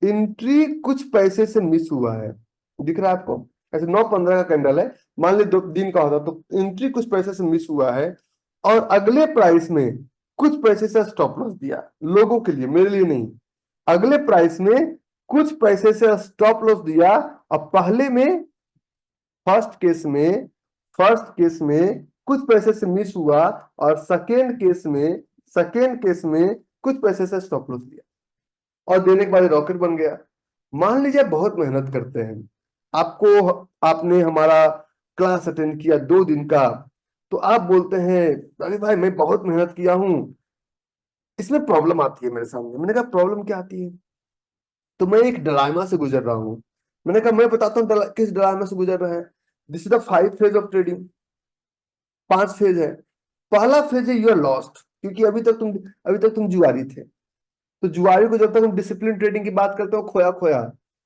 Speaker 1: एंट्री कुछ पैसे से मिस हुआ है। दिख रहा है आपको? ऐसे 9:15 का कैंडल है, मान ली 2 दिन का होता, तो एंट्री कुछ पैसे से मिस हुआ है। और अगले प्राइस में कुछ पैसे से स्टॉप लॉस दिया, लोगों के लिए, मेरे लिए नहीं। अगले प्राइस में कुछ पैसे से स्टॉप लॉस दिया। अब पहले में, फर्स्ट केस में कुछ पैसे से मिस हुआ, और सेकेंड केस में कुछ पैसे से स्टॉप लॉस दिया, और देने के बाद रॉकेट बन गया। मान लीजिए बहुत मेहनत करते हैं, आपको, आपने हमारा क्लास अटेंड किया 2 दिन का, तो आप बोलते हैं अरे भाई मैं बहुत मेहनत किया हूँ। इसमें प्रॉब्लम आती है मेरे सामने। मैंने कहा प्रॉब्लम क्या आती है? तो मैं एक डलाइमा से गुजर रहा हूँ। मैंने कहा मैं बताता हूँ किस डलाइमा से गुजर रहा है। This is the 5 phase of trading. 5 phase है। पहला फेज है यू आर लॉस्ट, क्योंकि अभी तक तुम जुआरी थे। तो जुआरी को जब तक हम डिसिप्लिन ट्रेडिंग की बात करते हो, खोया खोया,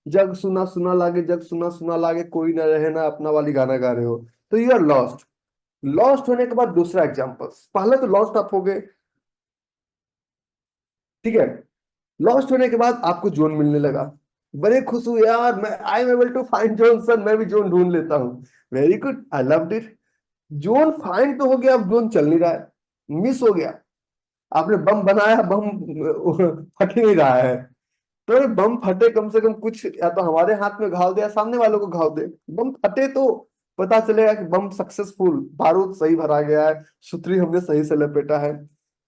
Speaker 1: जग सुना सुना लागे, जग सुना सुना लागे, कोई ना रहे ना अपना वाली गाना गा रहे हो, तो यू आर लॉस्ट। लॉस्ट होने के बाद दूसरा एग्जाम्पल, पहले तो लॉस्ट आप हो गए, ठीक है। लॉस्ट होने के बाद आपको जोन मिलने लगा, बड़े खुश हुए यार, मैं I am able to find zone sir, मैं भी जोन ढूंढ लेता हूँ। Very good, I loved it. Zone find तो हो गया, अब जोन चल नहीं रहा है, मिस हो गया। आपने बम बनाया, बम फट ही नहीं रहा है। तो अरे बम फटे कम से कम कुछ, या तो हमारे हाथ में घाव दे या सामने वालों को घाव दे। बम फटे तो पता चलेगा कि बम सक्सेसफुल, बारूद सही भरा गया है, सुतरी हमने सही से लपेटा है।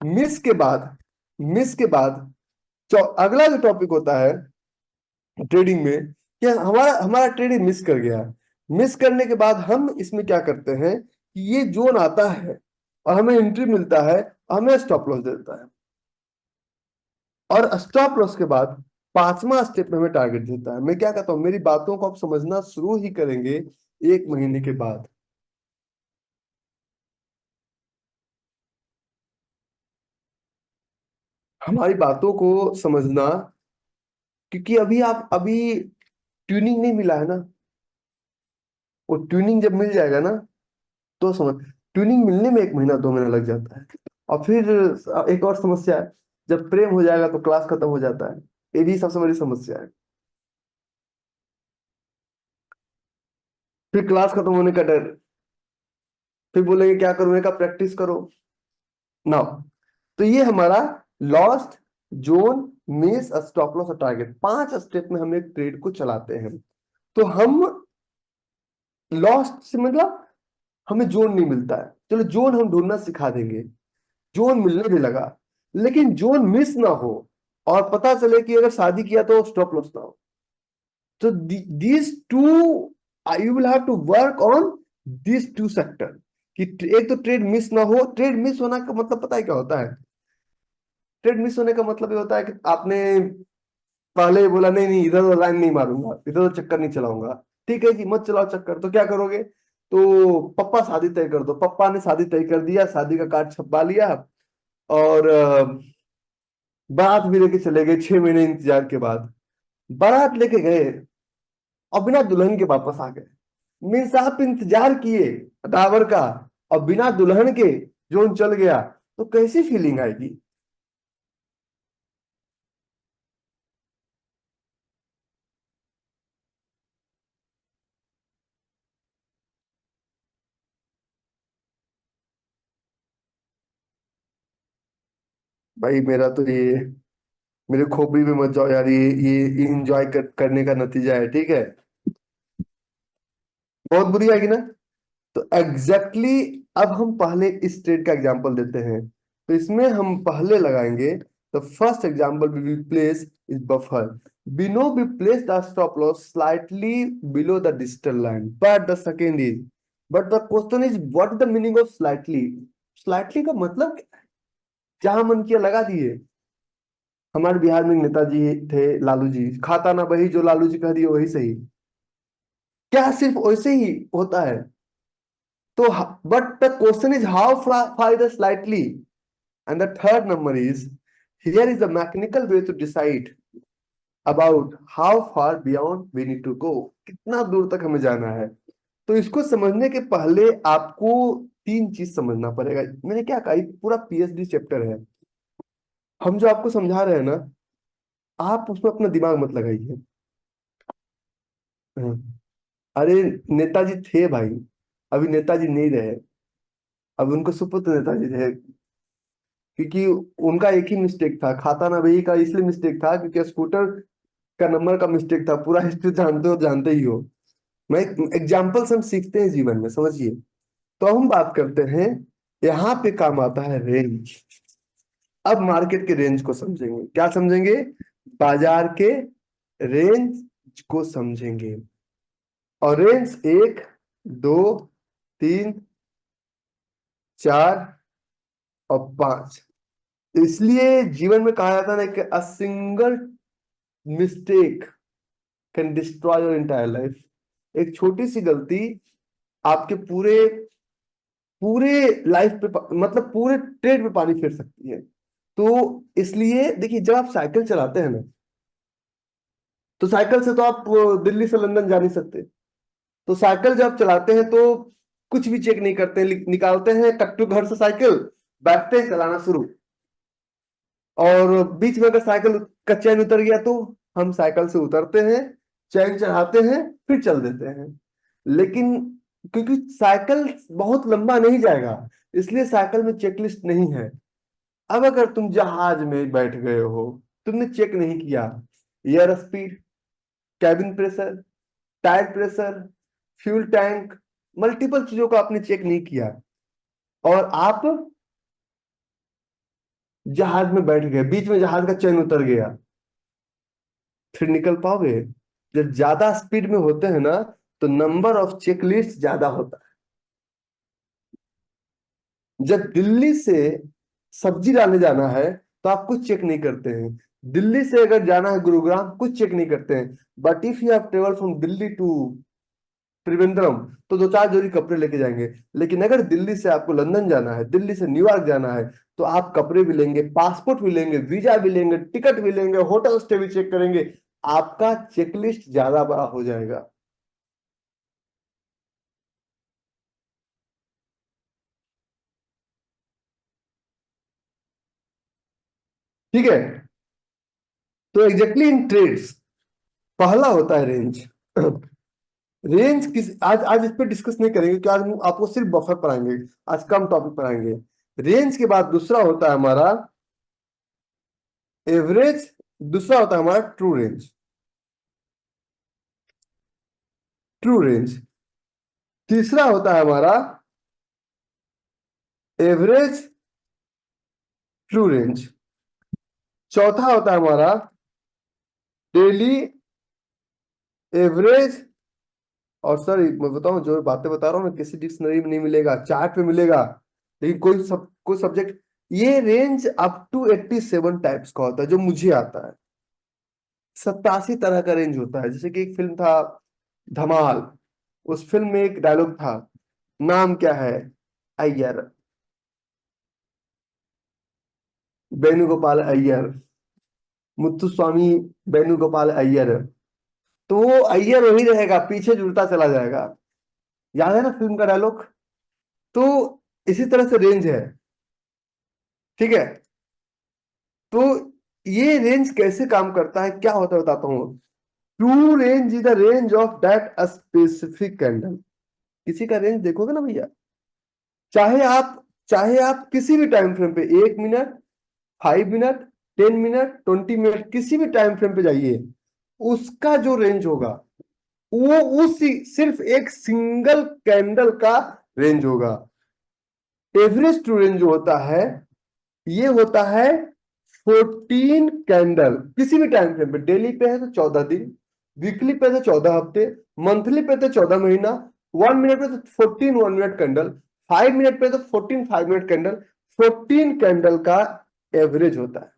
Speaker 1: मिस के बाद, मिस के बाद अगला जो टॉपिक होता है ट्रेडिंग में, कि हमारा हमारा ट्रेडिंग मिस कर गया। मिस करने के बाद हम इसमें क्या करते हैं कि ये जोन आता है और हमें एंट्री मिलता है, हमें स्टॉप लॉस देता है, और स्टॉप लॉस के बाद पांचवा स्टेप में हमें टारगेट देता है। मैं क्या कहता हूं, मेरी बातों को आप समझना शुरू ही करेंगे 1 महीने के बाद। हमारी बातों को समझना, क्योंकि अभी ट्यूनिंग नहीं मिला है ना। वो ट्यूनिंग जब मिल जाएगा ना, तो समझ, ट्यूनिंग मिलने में 1 महीना 2 महीना लग जाता है। और फिर एक और समस्या है, जब प्रेम हो जाएगा तो क्लास खत्म हो जाता है। ये भी सबसे बड़ी समस्या है। फिर क्लास खत्म होने का डर, फिर बोलेंगे क्या करूं, का प्रैक्टिस करो नाउ। तो ये हमारा lost, zone, miss, stop loss और टारगेट, 5 स्टेप में हम एक ट्रेड को चलाते हैं। तो हम लॉस्ट से मतलब हमें जोन नहीं मिलता है, चलो जोन हम ढूंढना सिखा देंगे। जोन मिलने भी लगा, लेकिन जोन मिस ना हो, और पता चले कि अगर शादी किया तो स्टॉप लॉस ना हो। तो these two, you will have to work on this two sector, कि एक तो ट्रेड मिस ना हो। ट्रेड मिस होना का मतलब पता है क्या होता है? ट्रेड मिस होने का मतलब ये होता है कि आपने पहले बोला नहीं नहीं इधर तो लाइन नहीं मारूंगा, इधर तो चक्कर नहीं चलाऊंगा। ठीक है जी, मत चलाओ चक्कर, तो क्या करोगे? तो पप्पा शादी तय कर दो, पप्पा ने शादी तय कर दिया, शादी का कार्ड छपवा लिया, और बारात भी लेके चले गए 6 महीने इंतजार के बाद। बारात लेके गए और बिना दुल्हन के वापस आ गए। मीन्स आप इंतजार किए ड्राइवर का, और बिना दुल्हन के जोन चल गया, तो कैसी फीलिंग आएगी? भाई मेरा तो ये, मेरे खोपड़ी में मत जाओ यार, ये इंजॉय करने का नतीजा है, ठीक है। बहुत बुरी आएगी ना। तो एग्जैक्टली exactly, अब हम पहले इस ट्रेड का एग्जांपल देते हैं। तो इसमें हम पहले लगाएंगे, the first example we will place is buffer. we know we place the stop loss slightly below the digital line, but the second is, but the question is what is the meaning of slightly? slightly का मतलब क्या है? जहां मन किया लगा दिए। हमारे बिहार में एक नेताजी थे, लालू जी, खाता ना वही जो लालू जी कह दिए वही सही। क्या सिर्फ वैसे ही होता है? तो but the question is how far is slightly, and the third number is, here is the mechanical way to decide about how far beyond we need to go, कितना दूर तक हमें जाना है। तो इसको समझने के पहले आपको 3 चीज समझना पड़ेगा। मैंने क्या कहा, ये पूरा पीएचडी चैप्टर है। हम जो आपको समझा रहे हैं ना, आप उसमें अपना दिमाग मत लगाइए। हाँ। अरे नेताजी थे भाई, अभी नेताजी नहीं रहे, अब उनको सुपुत्र नेताजी थे। क्योंकि उनका एक ही मिस्टेक था, खाता ना वही का इसलिए मिस्टेक था क्योंकि स्कूटर का नंबर का मिस्टेक था। पूरा हिस्ट्री जानते हो, जानते ही हो। मैं एग्जाम्पल्स हम सीखते हैं जीवन में, समझिए। तो हम बात करते हैं, यहाँ पे काम आता है रेंज। अब मार्केट के रेंज को समझेंगे, क्या समझेंगे? बाजार के रेंज को समझेंगे। और रेंज 1, 2, 3, 4 और 5। इसलिए जीवन में कहा जाता है ना कि a single mistake can destroy your entire life. एक छोटी सी गलती आपके पूरे पूरे लाइफ पे मतलब पूरे ट्रेड पे पानी फेर सकती है। तो इसलिए देखिए, जब आप साइकिल चलाते हैं ना, तो साइकिल से तो आप दिल्ली से लंदन जा नहीं सकते। तो साइकिल जब आप चलाते हैं तो कुछ भी चेक नहीं करते, निकालते हैं कट्टू घर से साइकिल, बैठते हैं, चलाना शुरू। और बीच में अगर साइकिल का चैन उतर गया तो हम साइकिल से उतरते हैं, चैन चढ़ाते हैं, फिर चल देते हैं। लेकिन क्योंकि साइकिल बहुत लंबा नहीं जाएगा, इसलिए साइकिल में चेकलिस्ट नहीं है। अब अगर तुम जहाज में बैठ गए हो, तुमने चेक नहीं किया air speed, cabin pressure, tyre pressure, fuel tank, multiple चीजों को आपने चेक नहीं किया, और आप जहाज में बैठ गए, बीच में जहाज का चैन उतर गया, फिर निकल पाओगे? जब ज्यादा स्पीड में होते हैं ना, तो नंबर ऑफ चेकलिस्ट ज्यादा होता है। जब दिल्ली से सब्जी लाने जाना है, तो आप कुछ चेक नहीं करते हैं। दिल्ली से अगर जाना है गुरुग्राम, कुछ चेक नहीं करते हैं। But if you have travel from Delhi to Trivandrum, तो दो चार जोड़ी कपड़े लेके जाएंगे। लेकिन अगर दिल्ली से आपको लंदन जाना है, दिल्ली से न्यूयॉर्क जाना है, तो आप कपड़े भी लेंगे, पासपोर्ट भी लेंगे, वीजा भी लेंगे, टिकट भी लेंगे, होटल स्टे भी चेक करेंगे। आपका चेकलिस्ट ज्यादा बड़ा हो जाएगा। ठीक है। तो एग्जैक्टली इन ट्रेड्स पहला होता है रेंज। रेंज किस, आज आज इस पे डिस्कस नहीं करेंगे क्योंकि आज हम आपको सिर्फ बफर पढ़ाएंगे, आज कम टॉपिक पढ़ाएंगे। रेंज के बाद दूसरा होता है हमारा एवरेज, दूसरा होता है हमारा ट्रू रेंज। ट्रू रेंज तीसरा होता है हमारा एवरेज ट्रू रेंज। चौथा होता है हमारा डेली एवरेज। और सर मैं बताऊं, जो बातें बता रहा हूँ ना, किसी डिक्शनरी में नहीं मिलेगा, चार्ट पे मिलेगा। लेकिन कोई सब्जेक्ट, ये रेंज अप टू 87 टाइप्स का होता है जो मुझे आता है। 87 तरह का रेंज होता है। जैसे कि एक फिल्म था धमाल, उस फिल्म में एक डायलॉग था, नाम क्या है? अय्यर, वेणुगोपाल अय्यर, मुत्तुस्वामी वेणुगोपाल अय्यर। तो वो अय्यर वही रहेगा, पीछे जुड़ता चला जाएगा। याद है ना फिल्म का डायलॉग? तो इसी तरह से रेंज है। ठीक है। तो ये रेंज कैसे काम करता है, क्या होता है, बताता हूं। True range is the range of that specific candle. किसी का रेंज देखोगे ना भैया, चाहे आप चाहे आप किसी भी टाइम फ्रेम पे, 1 मिनट, 5 मिनट, 10 मिनट, 20 मिनट, किसी भी टाइम फ्रेम पे जाइए, उसका जो रेंज होगा वो उसी सिर्फ एक सिंगल कैंडल का रेंज होगा। एवरेज ट्रू रेंज जो होता है, ये होता है 14 कैंडल किसी भी टाइम फ्रेम पे। डेली पे है तो 14 दिन, वीकली पे तो 14 हफ्ते, मंथली पे तो 14 महीना, 1 मिनट पे तो 14 1 मिनट कैंडल, 5 मिनट पे तो 14 5 मिनट कैंडल। 14 कैंडल का एवरेज होता है।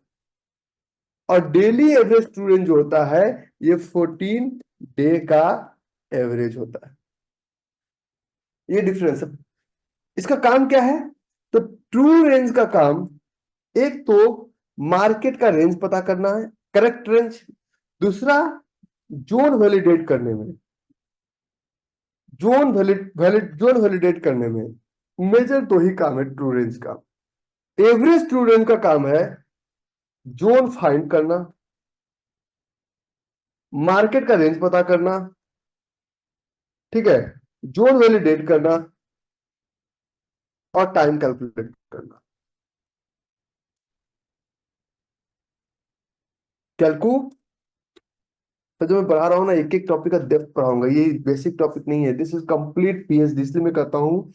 Speaker 1: और डेली एवरेज ट्रू रेंज जो होता है, ये 14 डे का एवरेज होता है। ये डिफरेंस है। इसका काम क्या है? तो ट्रू रेंज का काम, एक तो मार्केट का रेंज पता करना है, करेक्ट रेंज। दूसरा, जोन वैलिडेट करने में, जोन वैलिडेट करने में मेजर दो ही काम है ट्रू रेंज का। एवरेज ट्रू रेंज का काम है जोन फाइंड करना, मार्केट का रेंज पता करना, ठीक है, जोन वैलिडेट करना, और टाइम कैलकुलेट करना। कैलकू, तो जो मैं पढ़ा रहा हूँ ना, एक एक टॉपिक का डेप्थ पढ़ाऊंगा, ये बेसिक टॉपिक नहीं है। दिस इज कंप्लीट पीएचडी, इसलिए मैं कहता हूँ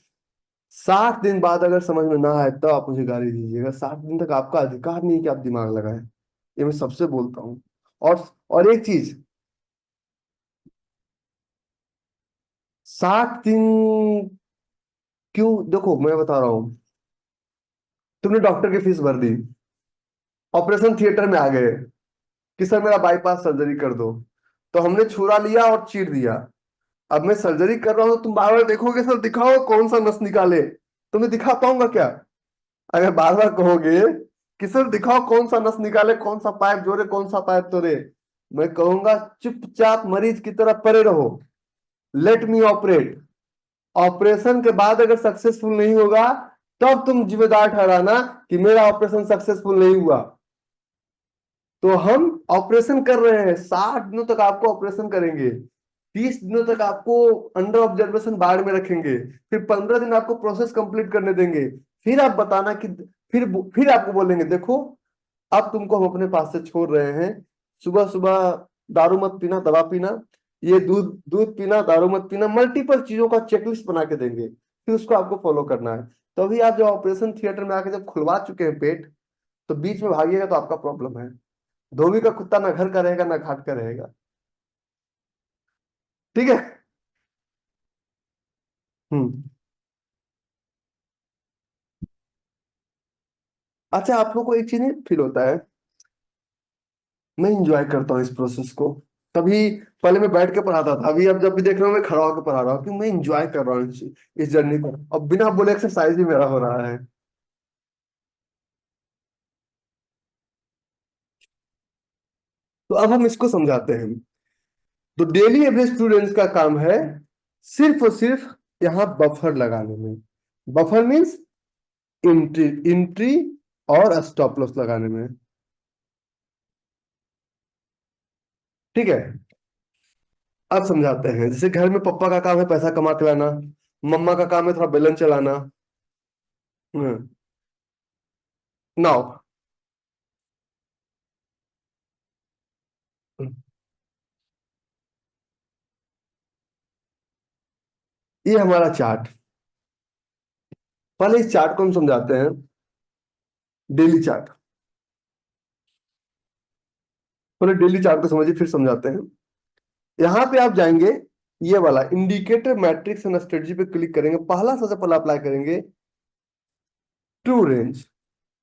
Speaker 1: 60 दिन बाद अगर समझ में ना आए तो आप मुझे गाली दीजिएगा। 60 दिन तक आपका अधिकार नहीं है कि आप दिमाग लगाएं, ये मैं सबसे बोलता हूँ। और एक चीज, 60 दिन क्यों? देखो मैं बता रहा हूं, तुमने डॉक्टर की फीस भर दी, ऑपरेशन थिएटर में आ गए कि सर मेरा बाईपास सर्जरी कर दो, तो हमने छुरा लिया और चीर दिया। अब मैं सर्जरी कर रहा हूं तो तुम बार बार देखोगे सर दिखाओ कौन सा नस निकाले, तुम्हें दिखा पाऊंगा क्या? अगर बार बार कहोगे कि सर दिखाओ कौन सा नस निकाले, कौन सा पाइप जोड़े, कौन सा पाइप तोड़े, मैं कहूंगा चुपचाप मरीज की तरह पड़े रहो, लेट मी ऑपरेट। ऑपरेशन के बाद अगर सक्सेसफुल नहीं होगा तब तुम जिम्मेदार ठहराना कि मेरा ऑपरेशन सक्सेसफुल नहीं हुआ। तो हम ऑपरेशन कर रहे हैं, 60 दिनों तक आपको ऑपरेशन करेंगे, 30 दिनों तक आपको अंडर ऑब्जर्वेशन वार्ड में रखेंगे, फिर 15 दिन आपको प्रोसेस कंप्लीट करने देंगे, फिर आप बताना कि फिर आपको बोलेंगे देखो अब तुमको हम अपने पास से छोड़ रहे हैं, सुबह सुबह दारू मत पीना, दवा पीना, ये दूध दूध पीना, दारू मत पीना, मल्टीपल चीजों का चेकलिस्ट बना के देंगे, फिर उसको आपको फॉलो करना है। तो अभी आप जब ऑपरेशन थिएटर में आके जब खुलवा चुके हैं पेट, तो बीच में भागिएगा तो आपका प्रॉब्लम है। धोबी का कुत्ता ना घर का रहेगा ना घाट का रहेगा। ठीक है। हम्म। अच्छा, आप लोग को एक चीज नहीं फील होता है, मैं इंजॉय करता हूँ इस प्रोसेस को। तभी पहले मैं बैठ के पढ़ाता था, अभी अब जब भी देख रहा हूँ मैं खड़ा होकर पढ़ा रहा हूँ कि मैं इंजॉय कर रहा हूँ इस जर्नी को, अब बिना बोले एक्सरसाइज भी मेरा हो रहा है। तो अब हम इसको समझाते हैं। तो डेली एवरेज स्टूडेंट्स का काम है सिर्फ और सिर्फ यहाँ बफर लगाने में। बफर मीन्स इंट्री इंट्री और स्टॉप लॉस लगाने में। ठीक है। अब समझाते हैं, जैसे घर में पापा का काम है पैसा कमा के लाना, मम्मा का काम है थोड़ा बेलन चलाना। नाउ ये हमारा चार्ट, पहले इस चार्ट को हम समझाते हैं, डेली चार्ट। पहले डेली चार्ट को समझिए फिर समझाते हैं। यहां पे आप जाएंगे, ये वाला इंडिकेटर मैट्रिक्स एंड स्ट्रेटजी पे क्लिक करेंगे, पहला सबसे पहला अप्लाई करेंगे ट्रू रेंज।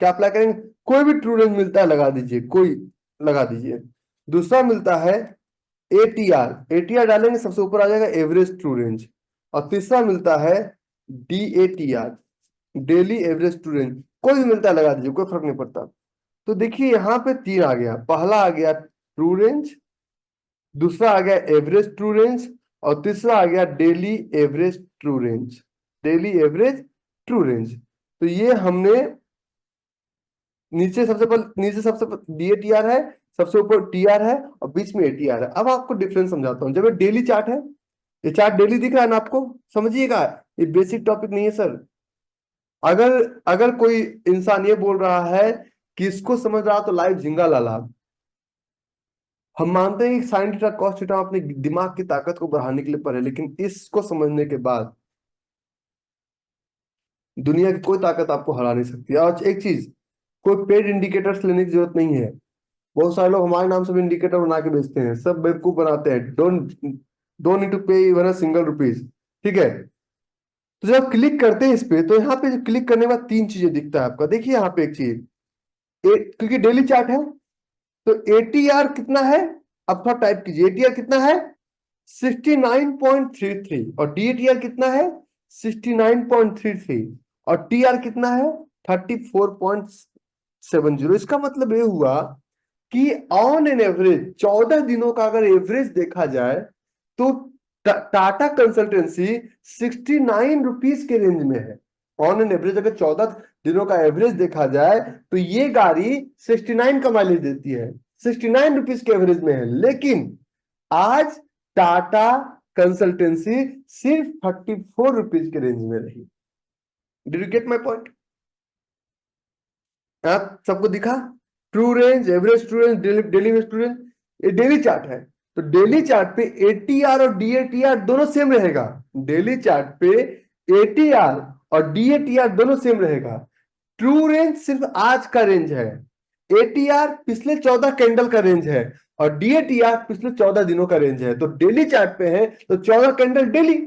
Speaker 1: क्या अप्लाई करेंगे? कोई भी ट्रू रेंज मिलता है लगा दीजिए, कोई लगा दीजिए। दूसरा मिलता है एटीआर, एटीआर डालेंगे सबसे ऊपर आ जाएगा एवरेज ट्रू रेंज। और तीसरा मिलता है डीएटीआर, डेली एवरेज ट्रू रेंज, कोई भी मिलता है लगा दीजिए, कोई फर्क नहीं पड़ता। तो देखिए यहाँ पे तीन आ गया, पहला आ गया ट्रू रेंज, दूसरा आ गया एवरेज ट्रू रेंज, और तीसरा आ गया daily average true range, daily average true range. तो ये हमने नीचे सबसे डीएटीआर है, सबसे ऊपर टीआर है और बीच में एटीआर है। अब आपको डिफरेंस समझाता हूं। जब ये डेली चार्ट है, ये चार्ट डेली दिख रहा है ना आपको, समझिएगा ये बेसिक टॉपिक नहीं है सर। अगर अगर कोई इंसान ये बोल रहा है कि इसको समझ रहा तो लाइव झिंगा लाला। हम मानते हैं कि साइन थीटा कॉस थीटा अपने दिमाग की ताकत को बढ़ाने के लिए पढ़े, लेकिन इसको समझने के बाद दुनिया की कोई ताकत आपको हरा नहीं सकती। और एक चीज, कोई पेड इंडिकेटर्स लेने की जरूरत नहीं है। बहुत सारे लोग हमारे नाम से भी इंडिकेटर बना के बेचते हैं, सब बेवकूफ बनाते हैं। डोंट डोंट नीड टू पे इवन अ सिंगल रुपीज। ठीक है। तो जब क्लिक करते हैं इस पे, तो यहाँ पे क्लिक करने के बाद तीन चीजें दिखता है आपका। देखिए यहाँ पे एक चीज, क्योंकि डेली चार्ट है तो एटीआर कितना है, अब थोड़ा टाइप कीजिए, एटीआर कितना है 69.33, और डीएटीआर कितना है 69.33, और टीआर कितना है 34.70। इसका मतलब ये हुआ कि ऑन एन एवरेज 14 दिनों का अगर एवरेज देखा जाए तो टाटा कंसल्टेंसी 69 रुपीज के रेंज में है। ऑन एन एवरेज अगर 14 दिनों का एवरेज देखा जाए तो ये गाड़ी 69 का माइलेज देती है, 69 रुपीज के एवरेज में है। लेकिन आज टाटा कंसल्टेंसी सिर्फ 34 रुपीज के रेंज में रही। Did you get my point? आप सबको दिखा? True range, average true range, daily average true range, ये डेली चार्ट है। तो डेली चार्ट पे एटीआर और डीएटीआर दोनों सेम रहेगा। डेली चार्ट पे एटीआर और डीएटीआर दोनों सेम रहेगा। ट्रू रेंज सिर्फ आज का रेंज है, एटीआर पिछले 14 कैंडल का रेंज है, और डीएटीआर पिछले 14 दिनों का रेंज है। तो डेली चार्ट पे है तो 14 कैंडल डेली,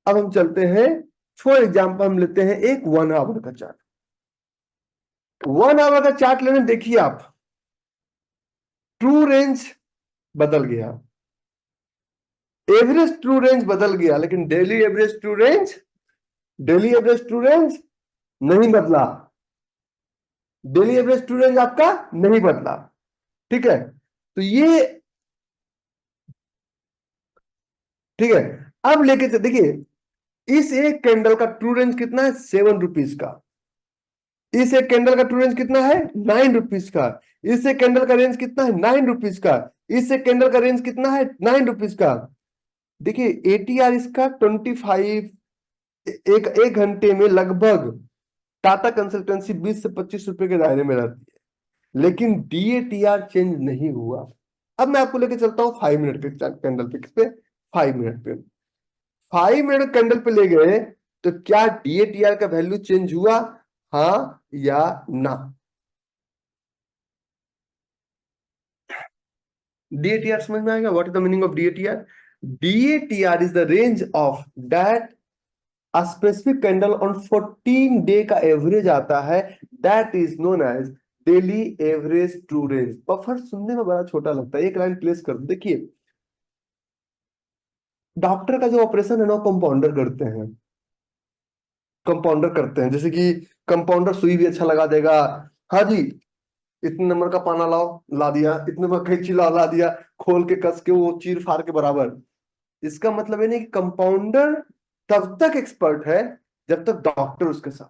Speaker 1: अब हम चलते हैं, फॉर एग्जाम्पल हम लेते हैं एक 1 आवर का चार्ट। 1 आवर का चार्ट लेने, देखिए आप, ट्रू रेंज बदल गया, एवरेज ट्रू रेंज बदल गया, लेकिन daily average true range, daily average true range नहीं बदला। डेली एवरेज ट्रू रेंज आपका नहीं बदला। ठीक है, तो ये ठीक है। अब लेके देखिए, इस एक कैंडल का ट्रू रेंज कितना है, 7 रुपीज का। इस एक कैंडल का ट्रू रेंज कितना है, 9 रुपीज का। इस एक कैंडल का रेंज कितना है, 9 रुपीज का। इस एक कैंडल का रेंज कितना है, 9 रुपीज का। देखिए एटीआर इसका 25, एक घंटे में लगभग टाटा कंसल्टेंसी 20 से 25 रुपए के दायरे में रहती है, लेकिन डीएटीआर चेंज नहीं हुआ। अब मैं आपको लेके चलता हूं 5 मिनट के कैंडल पे। किस पे, 5 मिनट पे। 5 मिनट कैंडल पे ले गए तो क्या डीएटीआर का वैल्यू चेंज हुआ, हाँ या ना? डीएटीआर समझ में आएगा? What is the meaning of DATR? DATR is the range of that a specific candle on 14 day का एवरेज आता है, that is known as daily average true range। Buffer सुनने में बड़ा छोटा लगता है, एक लाइन प्लेस कर दो। देखिए डॉक्टर का जो ऑपरेशन है ना, कंपाउंडर करते हैं, कंपाउंडर करते हैं। जैसे कि कंपाउंडर सुई भी अच्छा लगा देगा, हाँ जी, इतने नंबर का पाना लाओ, ला दिया, इतने नंबर कैंची लाओ, ला दिया, खोल के कस के वो चीर फाड़ के बराबर। इसका मतलब ये नहीं कि कंपाउंडर तब तक एक्सपर्ट है जब तक डॉक्टर उसके साथ।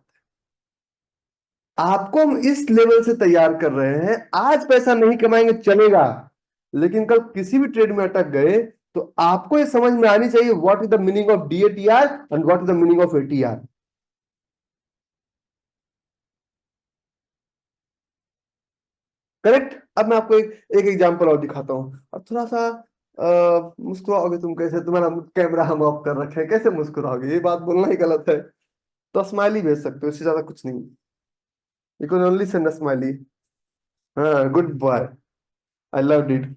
Speaker 1: आपको हम इस लेवल से तैयार कर रहे हैं, आज पैसा नहीं कमाएंगे चलेगा, लेकिन कल किसी भी ट्रेड में अटक गए तो आपको ये समझ में आनी चाहिए what is the meaning of DATR and what is the meaning of ATR. Correct. अब मैं आपको एक एग्जांपल और दिखाता हूं। अब थोड़ा सा मुस्कुराओगे तुम कैसे? तुम्हारा कैमरा हम ऑफ कर रखे हैं, कैसे मुस्कुराओगे? ये बात बोलना ही गलत है। तो स्माइली भेज सकते हो, इससे ज्यादा कुछ नहीं। You can only send a smiley. हाँ, good boy, I love it.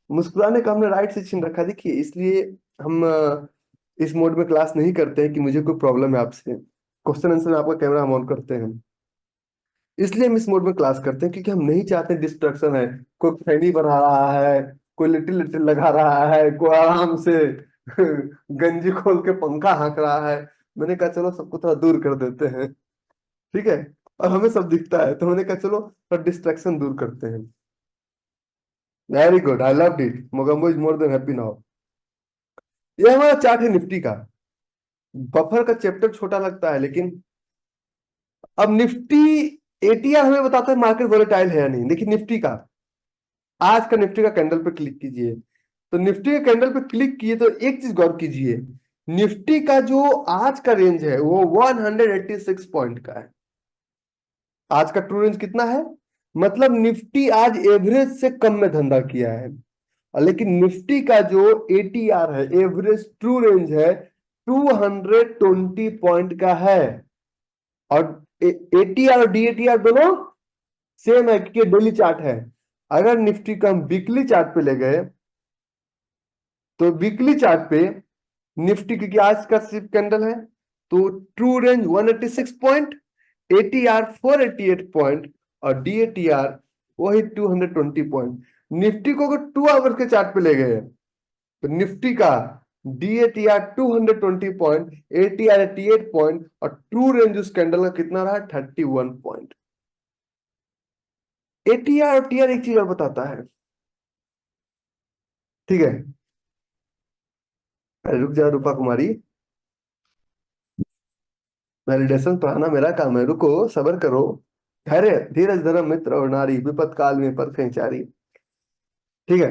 Speaker 1: मुस्कुराने का हमने राइट से छीन रखा। देखिए इसलिए हम इस मोड में क्लास नहीं करते हैं कि मुझे कोई प्रॉब्लम है आपसे। क्वेश्चन आंसर में आपका कैमरा हम ऑन करते हैं, इसलिए हम इस मोड में क्लास करते हैं, क्योंकि हम नहीं चाहते डिस्ट्रक्शन है। कोई खैनी बना रहा है, कोई लिटिल लिटिल लगा रहा है, कोई आराम से गंजी खोल के पंखा हाँक रहा है। मैंने कहा चलो सबको थोड़ा दूर कर देते हैं, ठीक है। और हमें सब दिखता है, तो मैंने कहा चलो थोड़ा डिस्ट्रक्शन दूर करते हैं। Very good, I love it. Mogambo is more than happy now. ये हमारा चार्ट है निफ्टी का। बफर का चैप्टर छोटा लगता है, लेकिन अब निफ्टी एटीआर हमें बताता है मार्केट वोलेटाइल है या नहीं। देखिए निफ्टी का, आज का निफ्टी का कैंडल पे क्लिक कीजिए। तो निफ्टी के कैंडल पे क्लिक किए तो एक चीज गौर कीजिए, निफ्टी का जो आज का रेंज है वो 186 पॉइंट का है। आज का ट्रू रेंज कितना है? मतलब निफ्टी आज एवरेज से कम में धंधा किया है। लेकिन निफ्टी का जो एटीआर है, एवरेज ट्रू रेंज है, 220 पॉइंट का है। और एटीआर और डीएटीआर दोनों सेम है, क्योंकि डेली चार्ट है। अगर निफ्टी का हम वीकली चार्ट पे ले गए तो वीकली चार्ट पे निफ्टी, क्योंकि आज का सिर्फ कैंडल है, तो true range 186 point, ATR 488 point और डीएटीआर वही 220 पॉइंट। निफ्टी को अगर 2 आवर्स के चार्ट पे ले गए तो निफ्टी का डीएटीआर 220 पॉइंट, एटीआर 88 पॉइंट और ट्रू रेंज उस कैंडल का कितना रहा, 31 पॉइंट। एटीआर और टीआर एक चीज और बताता है, ठीक है। अरे रुक जा रूपा कुमारी, वैलिडेशन पढ़ाना मेरा काम है, रुको सबर करो। धैर्य धीरज धर्म मित्र और नारी, विपत काल में पर चारी। ठीक है।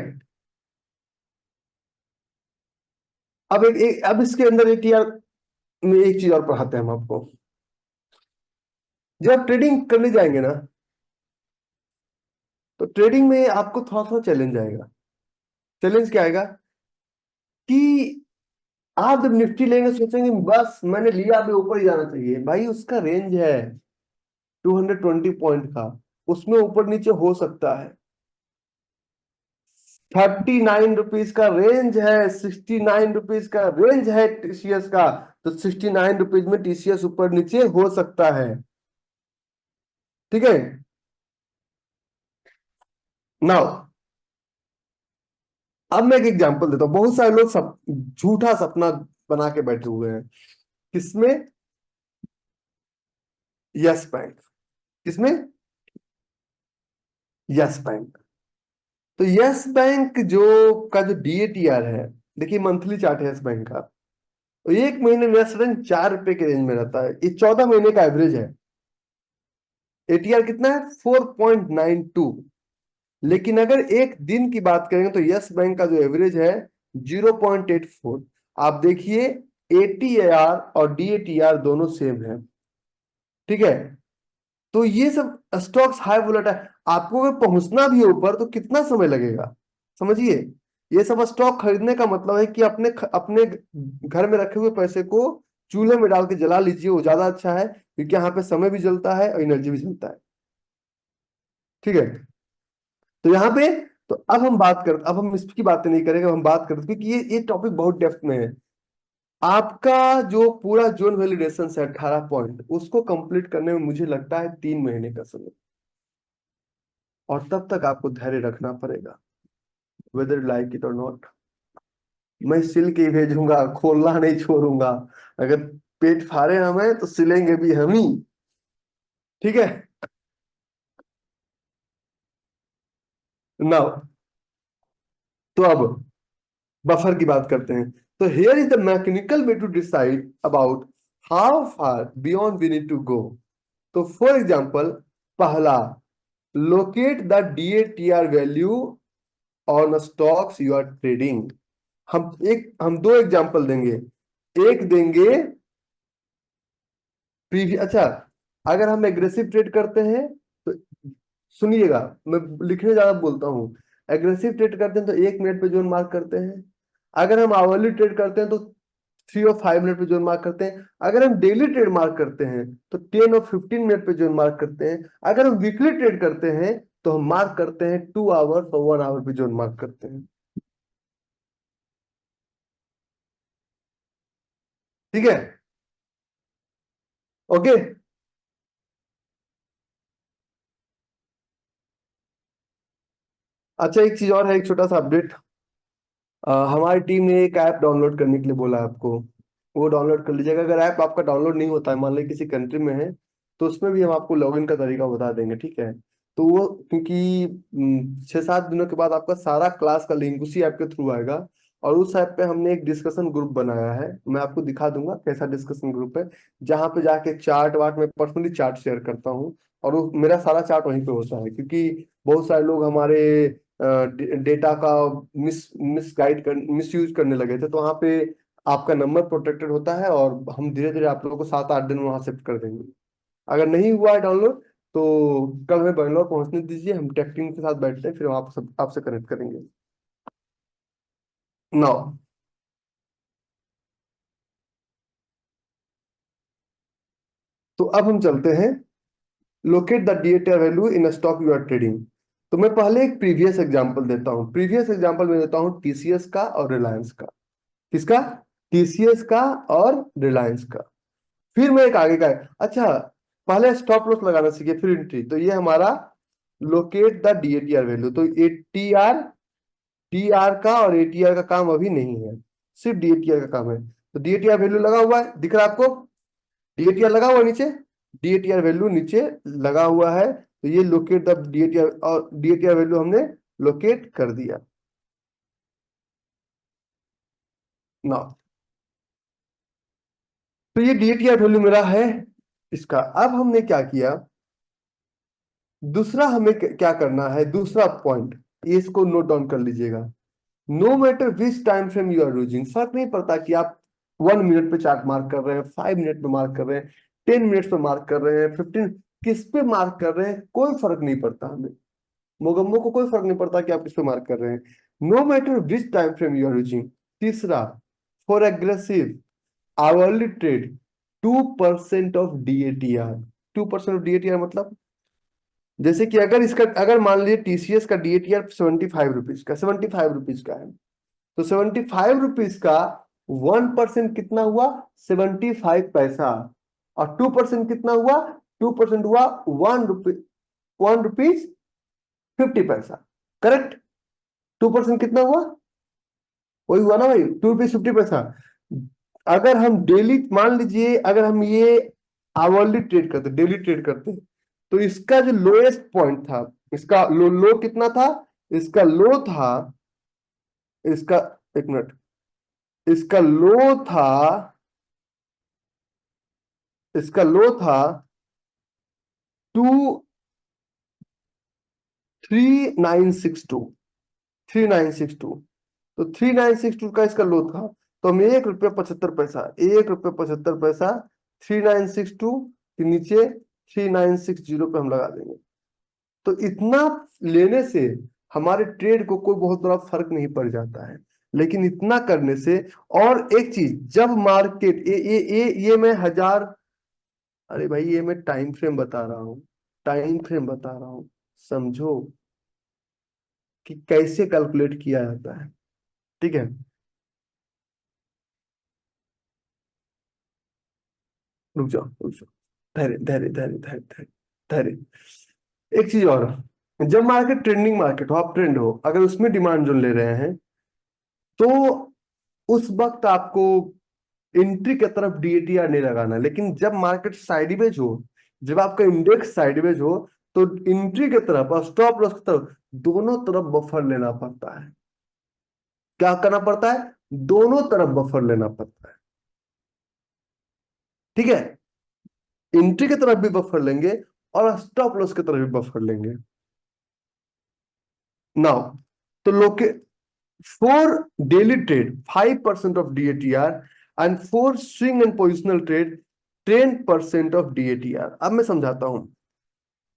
Speaker 1: अब इसके अंदर एटीआर में एक चीज और पढ़ाते हैं हम आपको। जब आप ट्रेडिंग करने जाएंगे ना, तो ट्रेडिंग में आपको थोड़ा थोड़ा चैलेंज आएगा। चैलेंज क्या आएगा कि आप जब निफ्टी लेंगे सोचेंगे बस मैंने लिया, अभी ऊपर ही जाना चाहिए। भाई उसका रेंज है 220 पॉइंट का, उसमें ऊपर नीचे हो सकता है। ₹39 का रेंज है, ₹69 का रेंज है टीसीएस का। तो ₹69 में टीसीएस ऊपर नीचे हो सकता है। ठीक है। नाउ अब मैं एक एग्जांपल देता हूं। बहुत सारे लोग झूठा सपना बना के बैठे हुए हैं। किसमें? Yes Bank. किसमें? Yes Bank. तो यस बैंक जो डीएटीआर है, देखिए मंथली चार्ट है यस बैंक का। तो एक महीने में यस बैंक ₹4 के रेंज में रहता है। ये 14 महीने का एवरेज है। एटीआर कितना है? 4.92। लेकिन अगर एक दिन की बात करेंगे तो यस बैंक का जो एवरेज है 0.84। आप देखिए, एटीआर और डीएटीआर दोनों सेम है। ठीक है। तो ये सब स्टॉक्स हाई वोलेटाइल, आपको अगर पहुंचना भी है ऊपर तो कितना समय लगेगा, समझिए। ये सब स्टॉक खरीदने का मतलब है कि अपने अपने घर में रखे हुए पैसे को चूल्हे में डाल के जला लीजिए, वो ज्यादा अच्छा है, क्योंकि यहाँ पे समय भी जलता है और एनर्जी भी जलता है। ठीक है। तो यहाँ पे, तो अब हम इसकी बातें नहीं करेंगे, हम बात करते, क्योंकि ये टॉपिक बहुत डेप्थ में है। आपका जो पूरा जोन वैलिडेशन है 18 पॉइंट, उसको कंप्लीट करने में मुझे लगता है 3 महीने का समय। और तब तक आपको धैर्य रखना पड़ेगा, वेदर लाइक इट और नॉट। मैं सिल के ही भेजूंगा, खोलना नहीं छोड़ूंगा। अगर पेट फाड़े हमें तो सिलेंगे भी हम ही। ठीक है। नाउ, तो अब बफर की बात करते हैं। तो here is the mechanical way to decide about how far beyond we need to go. तो फॉर एग्जाम्पल, पहला, locate the DATR value on stocks you are trading. हम दो एग्जांपल देंगे। एक देंगे प्रीवियस, अच्छा, अगर हम एग्रेसिव ट्रेड करते हैं तो सुनिएगा, मैं लिखने ज्यादा बोलता हूँ। एग्रेसिव ट्रेड करते हैं तो 1 मिनट पे जोन मार्क करते हैं। अगर हम आवरली ट्रेड करते हैं तो 3 और 5 मिनट पे जोन मार्क करते हैं। अगर हम डेली ट्रेड मार्क करते हैं तो 10 और 15 मिनट पे जोन मार्क करते हैं। अगर हम वीकली ट्रेड करते हैं तो हम मार्क करते हैं 2 आवर और 1 आवर पे जोन मार्क करते हैं। ठीक है। ओके। अच्छा, एक चीज और है, एक छोटा सा अपडेट। हमारी टीम ने एक ऐप डाउनलोड करने के लिए बोला है आपको। वो डाउनलोड कर लीजिएगा। अगर ऐप आपका डाउनलोड नहीं होता है, मान लीजिए किसी कंट्री में है, तो उसमें भी हम आपको लॉगिन का तरीका बता देंगे। ठीक है। तो वो, क्योंकि 6-7 दिनों के बाद आपका सारा क्लास का लिंक उसी ऐप के थ्रू आएगा। और उस ऐप पे हमने एक डिस्कशन ग्रुप बनाया है, मैं आपको दिखा दूंगा कैसा डिस्कशन ग्रुप है। जहाँ पे जाके चार्ट वार्ट, मैं पर्सनली चार्ट शेयर करता हूँ। और वो मेरा सारा चार्ट वहीं पे होता है, क्योंकि बहुत सारे लोग हमारे डेटा का मिस कर मिस यूज करने लगे थे। तो वहाँ पे आपका नंबर प्रोटेक्टेड होता है, और हम धीरे धीरे आप लोगों को 7-8 दिन में वहां शिफ्ट कर देंगे। अगर नहीं हुआ है डाउनलोड तो कल हमें बैंगलोर पहुंचने दीजिए, हम टेक टीम के साथ बैठते हैं, फिर हम आप सब आपसे कनेक्ट करेंगे। नौ, तो अब हम चलते हैं, locate the DATR value in stock you are trading. तो मैं पहले एक प्रीवियस एग्जांपल देता हूं। प्रीवियस एग्जांपल में देता हूं टीसीएस का और रिलायंस का। किसका? टीसीएस का और रिलायंस का। फिर मैं एक आगे का है। अच्छा, पहले स्टॉप लॉस लगाना सीखिए, फिर एंट्री। तो ये हमारा लोकेट द डीएटीआर वैल्यू। तो ये टीआर का और एटीआर का काम अभी नहीं है, सिर्फ डीएटीआर का काम है। तो डीएटीआर वैल्यू लगा हुआ है, दिख रहा है आपको? डीएटीआर लगा हुआ है नीचे, डीएटीआर वैल्यू नीचे लगा हुआ है। तो ये लोकेट द डीएटीआर, और डीएटीआर वैल्यू हमने लोकेट कर दिया ना। तो ये डीएटीआर वैल्यू मेरा है इसका। अब हमने क्या किया, दूसरा हमें क्या करना है, दूसरा पॉइंट, ये इसको नोट डाउन कर लीजिएगा। No matter which time frame you are using, फर्क नहीं पड़ता कि आप 1 मिनट पे चार्ट मार्क कर रहे हैं, 5 मिनट पे मार्क कर रहे हैं, 10 मिनट पे मार्क कर रहे हैं, 15, किस पे मार्क कर रहे हैं, कोई फर्क नहीं पड़ता हमें। मोगम्बो को कोई फर्क नहीं पड़ता कि आप किस पे मार्क कर रहे हैं। No matter which time frame you are using. तीसरा, for aggressive hourly trade, 2% of DATR. 2% of DATR मतलब जैसे कि अगर मान लीजिए टीसीएस का डीएटीआर 75 रुपीज का, 75 रुपीज का है, तो 75 रुपीज का 1% कितना हुआ? 75 पैसा। और 2% कितना हुआ? 2% हुआ 1 रुपीज 50 पैसा। करेक्ट? 2% कितना हुआ? वही हुआ ना भाई, 2 रुपीज 50 पैसा। अगर हम डेली, मान लीजिए अगर हम ये आवरली ट्रेड करते, डेली ट्रेड करते, तो इसका जो लोएस्ट पॉइंट था, इसका लो कितना था? इसका लो था, इसका, एक मिनट, इसका लो था, इसका लो था 23962, 3962। तो 3962 का इसका लो था, तो हम 1 रुपया 75 पैसा, 1 रुपया 75 पैसा 3962 के नीचे 3960 पे हम लगा देंगे। तो इतना लेने से हमारे ट्रेड को कोई बहुत बड़ा फर्क नहीं पड़ जाता है, लेकिन इतना करने से, और एक चीज, जब मार्केट ये मैं हजार, अरे भाई ये मैं टाइम फ्रेम बता रहा हूँ, टाइम फ्रेम बता रहा हूँ, समझो कि कैसे कैलकुलेट किया जाता है। ठीक है, रुक जाओ रुक जाओ, धैर्य धैर्य धैर्य धैर्य धैर्य धैर्य। एक चीज और, जब मार्केट ट्रेंडिंग मार्केट हो, आप ट्रेंड हो, अगर उसमें डिमांड जोन ले रहे हैं, तो उस वक्त आपको एंट्री की तरफ डीएटीआर नहीं लगाना। लेकिन जब मार्केट साइडवेज हो, जब आपका इंडेक्स साइडवेज हो, तो एंट्री की तरफ और स्टॉप लॉस की तरफ दोनों तरफ बफर लेना पड़ता है। क्या करना पड़ता है? दोनों तरफ बफर लेना पड़ता है। ठीक है, एंट्री की तरफ भी बफर लेंगे और स्टॉप लॉस की तरफ भी बफर लेंगे। नाउ, तो लोके for daily trade 5% of DATR and for swing and positional trade 10% of DATR। अब मैं समझाता हूं,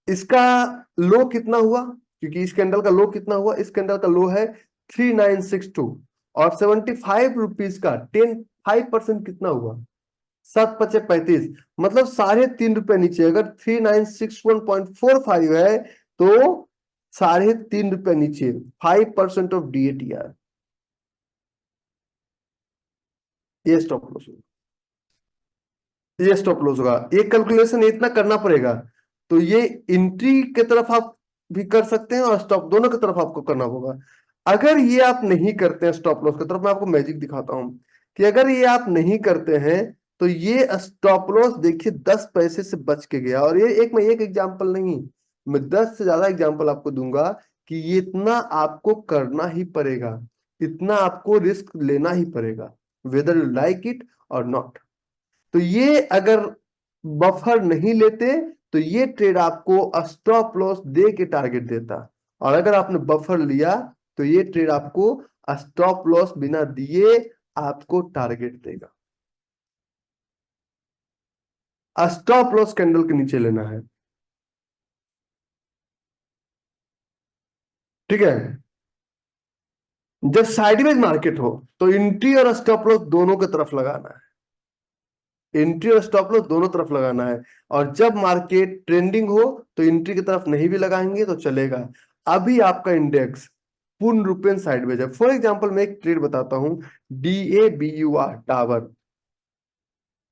Speaker 1: इसका लो कितना हुआ, क्योंकि इस कैंडल का लो कितना हुआ, इस कैंडल का लो है 3962, और 75 रुपीज का 5% कितना हुआ? 7 5 35, मतलब 3.5 रुपए नीचे। अगर 3961.45 है, तो 3.5 रुपए नीचे, 5% ऑफ डीएटीआर, ये स्टॉप लॉस होगा, ये स्टॉप लॉस होगा। ये कैलकुलेशन इतना करना पड़ेगा। तो ये एंट्री की तरफ आप भी कर सकते हैं और स्टॉप, दोनों की तरफ आपको करना होगा। अगर ये आप नहीं करते हैं स्टॉप लॉस की तरफ, मैं आपको मैजिक दिखाता हूं कि अगर ये आप नहीं करते हैं, तो ये स्टॉप लॉस देखिए 10 पैसे से बच के गया। और ये मैं एक एग्जांपल नहीं, मैं 10 से ज्यादा एग्जांपल आपको दूंगा कि ये इतना आपको करना ही पड़ेगा, इतना आपको रिस्क लेना ही पड़ेगा, वेदर यू लाइक इट और नॉट। तो ये अगर बफर नहीं लेते, तो ये ट्रेड आपको स्टॉप लॉस दे के टारगेट देता, और अगर आपने बफर लिया, तो ये ट्रेड आपको स्टॉप लॉस बिना दिए आपको टारगेट देगा। स्टॉप लॉस कैंडल के नीचे लेना है। ठीक है, जब साइडवेज मार्केट हो, तो एंट्री और स्टॉप लॉस दोनों की तरफ लगाना है, एंट्री और स्टॉप लॉस दोनों तरफ लगाना है। और जब मार्केट ट्रेंडिंग हो, तो एंट्री की तरफ नहीं भी लगाएंगे तो चलेगा। अभी आपका इंडेक्स पूर्ण रूपेण साइडवेज है। फॉर एग्जांपल मैं एक ट्रेड बताता हूं, DABUR, Dabur,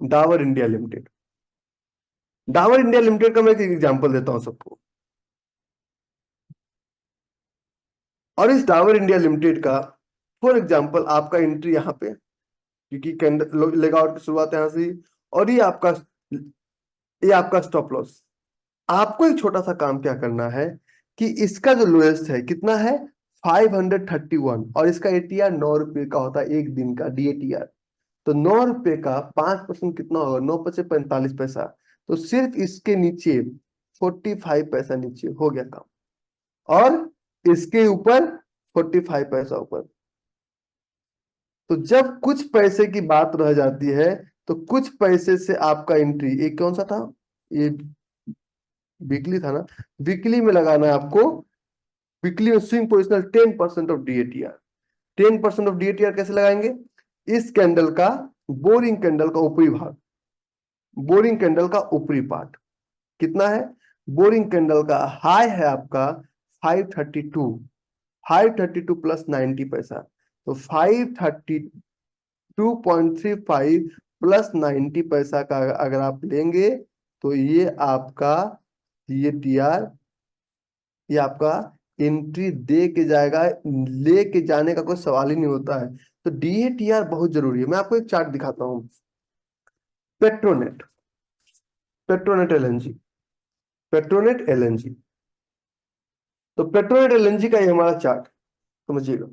Speaker 1: Dabur India limited. Dabur India limited का मैं एक एग्जांपल देता हूं सबको। और इस डाबर इंडिया लिमिटेड का फॉर एग्जांपल आपका एंट्री यहां पे, क्योंकि कैंडल लेगआउट की शुरुआत यहां से, और ये आपका स्टॉप लॉस। आपको एक छोटा सा काम क्या करना है कि इसका जो लोएस्ट है कितना है? 531, और इसका एटीआर 9 रुपए का होता है, एक दिन का डीएटीआर। तो 9 रुपए का 5% कितना होगा? 9 5 45 पैसा। तो सिर्फ इसके नीचे 45 पैसा नीचे हो गया काम, और इसके ऊपर 45 पैसा ऊपर। तो जब कुछ पैसे की बात रह जाती है, तो कुछ पैसे से आपका एंट्री, एक कौन सा था ये, वीकली था ना, वीकली में लगाना है आपको। वीकली में स्विंग पोजिशनल 10% ऑफ डीएटीआर। 10% ऑफ डीएटीआर कैसे लगाएंगे? इस कैंडल का, बोरिंग कैंडल का ऊपरी भाग, बोरिंग कैंडल का ऊपरी पार्ट कितना है? बोरिंग कैंडल का हाई है आपका 532, 532 प्लस 90 पैसा, तो 532.35 प्लस 90 पैसा का अगर आप लेंगे तो ये आपका एंट्री दे के जाएगा, लेके जाने का कोई सवाल ही नहीं होता है। तो DATR बहुत जरूरी है। मैं आपको एक चार्ट दिखाता हूँ। Petronet, Petronet LNG, Petronet LNG। तो पेट्रोनेट LNG का ये हमारा चार्ट समझिएगा।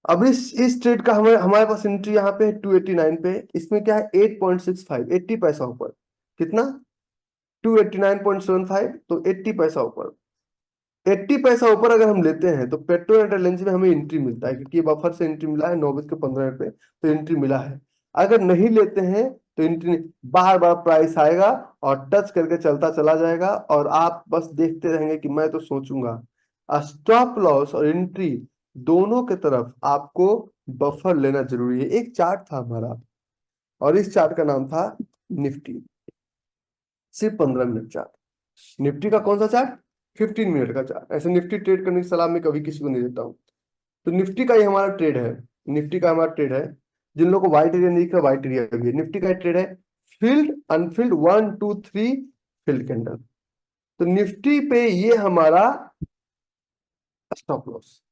Speaker 1: अब इस ट्रेड का हमारे हमारे पास एंट्री यहाँ पे 289 पे, इसमें क्या है 8.65, 80 पैसा ऊपर। कितना? 289.75, तो 80 पैसा ऊपर। 80 पैसा ऊपर अगर हम लेते हैं तो पेट्रोनेट LNG में हमें एंट्री मिलता है, क्योंकि ये बफर से एंट्री मिला है 9:15 पे, तो एंट्री मिला है। अगर नहीं लेते हैं तो एंट्री, बार बार प्राइस आएगा और टच करके चलता चला जाएगा, और आप बस देखते रहेंगे कि मैं तो सोचूंगा। स्टॉप लॉस और एंट्री दोनों के तरफ आपको बफर लेना जरूरी है। एक चार्ट था हमारा, और इस चार्ट का नाम था निफ्टी, सिर्फ 15 मिनट चार्ट। निफ्टी का कौन सा चार्ट? 15 मिनट का चार्ट। ऐसे निफ्टी ट्रेड करने की सलाह मैं कभी किसी को नहीं देता हूँ। तो निफ्टी का ये हमारा ट्रेड है, निफ्टी का हमारा ट्रेड है। जिन लोगों को व्हाइट एरिया नहीं दिख रहा, व्हाइट एरिया भी है। निफ्टी का ट्रेड है फील्ड अनफिल्ड 1 2 3 फील्ड कैंडल। तो निफ्टी पे ये हमारा स्टॉप लॉस।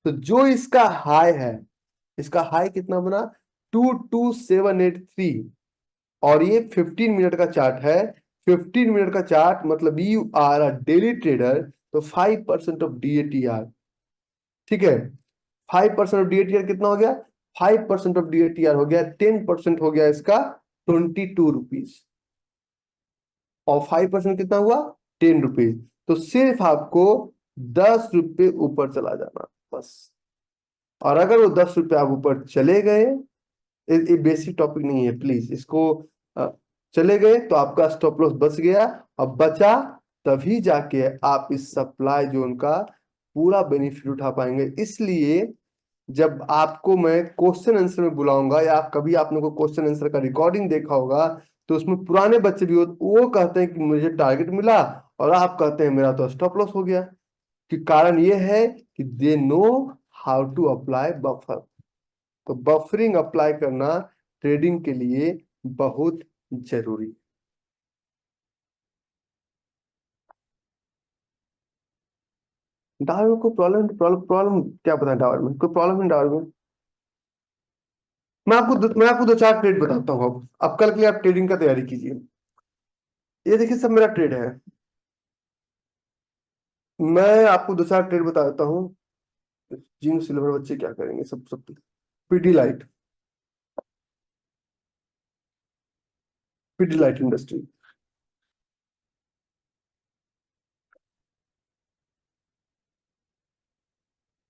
Speaker 1: तो जो इसका हाई है, इसका हाई कितना बना? 22783, और ये 15 मिनट का चार्ट है। 15 मिनट का चार्ट मतलब you are a daily trader, तो 5% ऑफ DATR। ठीक है, 5% ऑफ DATR कितना हो गया? 5% ऑफ DATR हो गया 10% हो गया इसका 22 रुपीज, और 5% कितना हुआ? 10 रुपीज। तो सिर्फ आपको 10 रुपये ऊपर चला जाना बस। और अगर वो 10 रुपये आप ऊपर चले गए, ये बेसिक टॉपिक नहीं है, प्लीज इसको अ, चले गए तो आपका स्टॉप लॉस बच गया। और बचा तभी जाके आप इस सप्लाई जोन का पूरा बेनिफिट उठा पाएंगे। इसलिए जब आपको मैं क्वेश्चन आंसर में बुलाऊंगा, या कभी आपने को क्वेश्चन आंसर का रिकॉर्डिंग देखा होगा, तो उसमें पुराने बच्चे भी हो, वो कहते हैं कि मुझे टारगेट मिला, और आप कहते हैं मेरा तो स्टॉप लॉस हो गया। कि कारण ये है कि they know how to apply buffer. तो बफरिंग अप्लाई करना ट्रेडिंग के लिए बहुत जरूरी। डावर में कोई प्रॉब्लम प्रॉब्लम प्रॉब्लम क्या बताएं? डावर में कोई प्रॉब्लम नहीं डावर में। मैं आपको दो चार ट्रेड बताता हूँ। अब कल के लिए आप ट्रेडिंग का तैयारी कीजिए। ये देखिए सब मेरा ट्रेड है। मैं आपको दो चार ट्रेड बता देता हूँ। जिंक सिल्वर बच्चे क्या करेंगे, सब सब पीडी लाइट इंडस्ट्री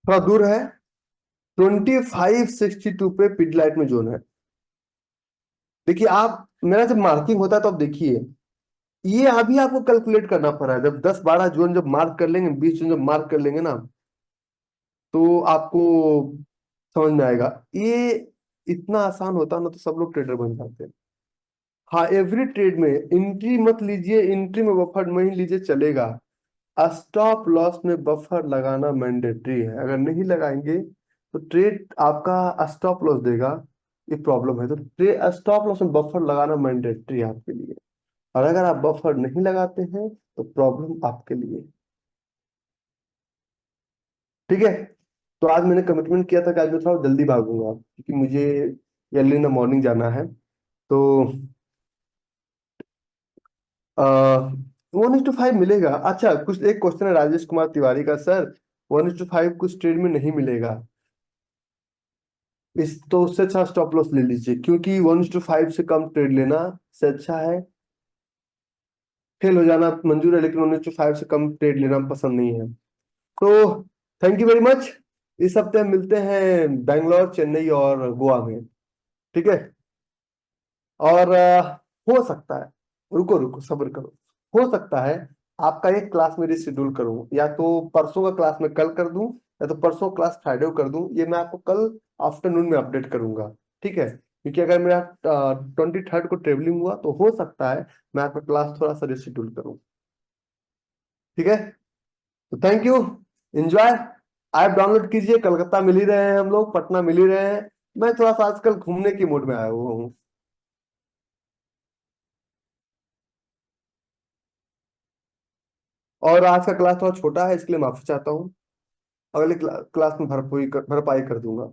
Speaker 1: थोड़ा दूर है। 2562 पे पीडी लाइट में जोन है। देखिए आप, मेरा जब मार्किंग होता है तो आप देखिए, ये अभी आपको कैलकुलेट करना पड़ा है। जब 10 12 जोन जब मार्क कर लेंगे, 20 जोन जब मार्क कर लेंगे ना, तो आपको समझ में आएगा। ये इतना आसान होता ना तो सब लोग ट्रेडर बन जाते हैं। हाँ, एवरी ट्रेड में एंट्री मत लीजिए, एंट्री में बफर नहीं लीजिए चलेगा। स्टॉप लॉस में बफर लगाना मैंडेटरी है। अगर नहीं लगाएंगे तो ट्रेड आपका स्टॉप लॉस देगा, ये प्रॉब्लम है। तो ट्रेड स्टॉप लॉस में बफर लगाना मैंडेटरी है आपके लिए। और अगर आप बफर नहीं लगाते हैं तो प्रॉब्लम आपके लिए। ठीक है। तो आज मैंने कमिटमेंट किया था कि आज मैं थोड़ा जल्दी भागूंगा, क्योंकि मुझे अर्ली इन द मॉर्निंग जाना है। तो 1:5 मिलेगा। अच्छा, कुछ एक क्वेश्चन है राजेश कुमार तिवारी का, सर 1:5 कुछ ट्रेड में नहीं मिलेगा, इस तो उससे अच्छा स्टॉप लॉस ले लीजिए, क्योंकि 1:5 से कम ट्रेड लेना से अच्छा है। फेल हो जाना मंजूर है, लेकिन 1:5 से कम ट्रेड लेना पसंद नहीं है। तो थैंक यू वेरी मच। इस हफ्ते हम मिलते हैं बैंगलोर, चेन्नई और गोवा में। ठीक है। और हो सकता है, रुको रुको सब्र करो, हो सकता है आपका एक क्लास मेरी शेड्यूल करूं, या तो परसों का क्लास मैं कल कर दूं, या तो परसों क्लास फ्राइडे को कर दूं। ये मैं आपको कल आफ्टरनून में अपडेट करूंगा। ठीक है, क्योंकि अगर मेरा 23 को ट्रेवलिंग हुआ तो हो सकता है मैं आपका क्लास थोड़ा सा रिशेड्यूल करूं। ठीक है, तो thank you, enjoy. App download कीजिए, कलकत्ता मिल ही रहे हैं हम लोग, पटना मिल ही रहे हैं। मैं थोड़ा सा आजकल घूमने की मूड में आया हुआ हूँ। और आज का क्लास थोड़ा छोटा है, इसके लिए माफी चाहता हूँ। अगले क्लास में भरपाई कर दूंगा।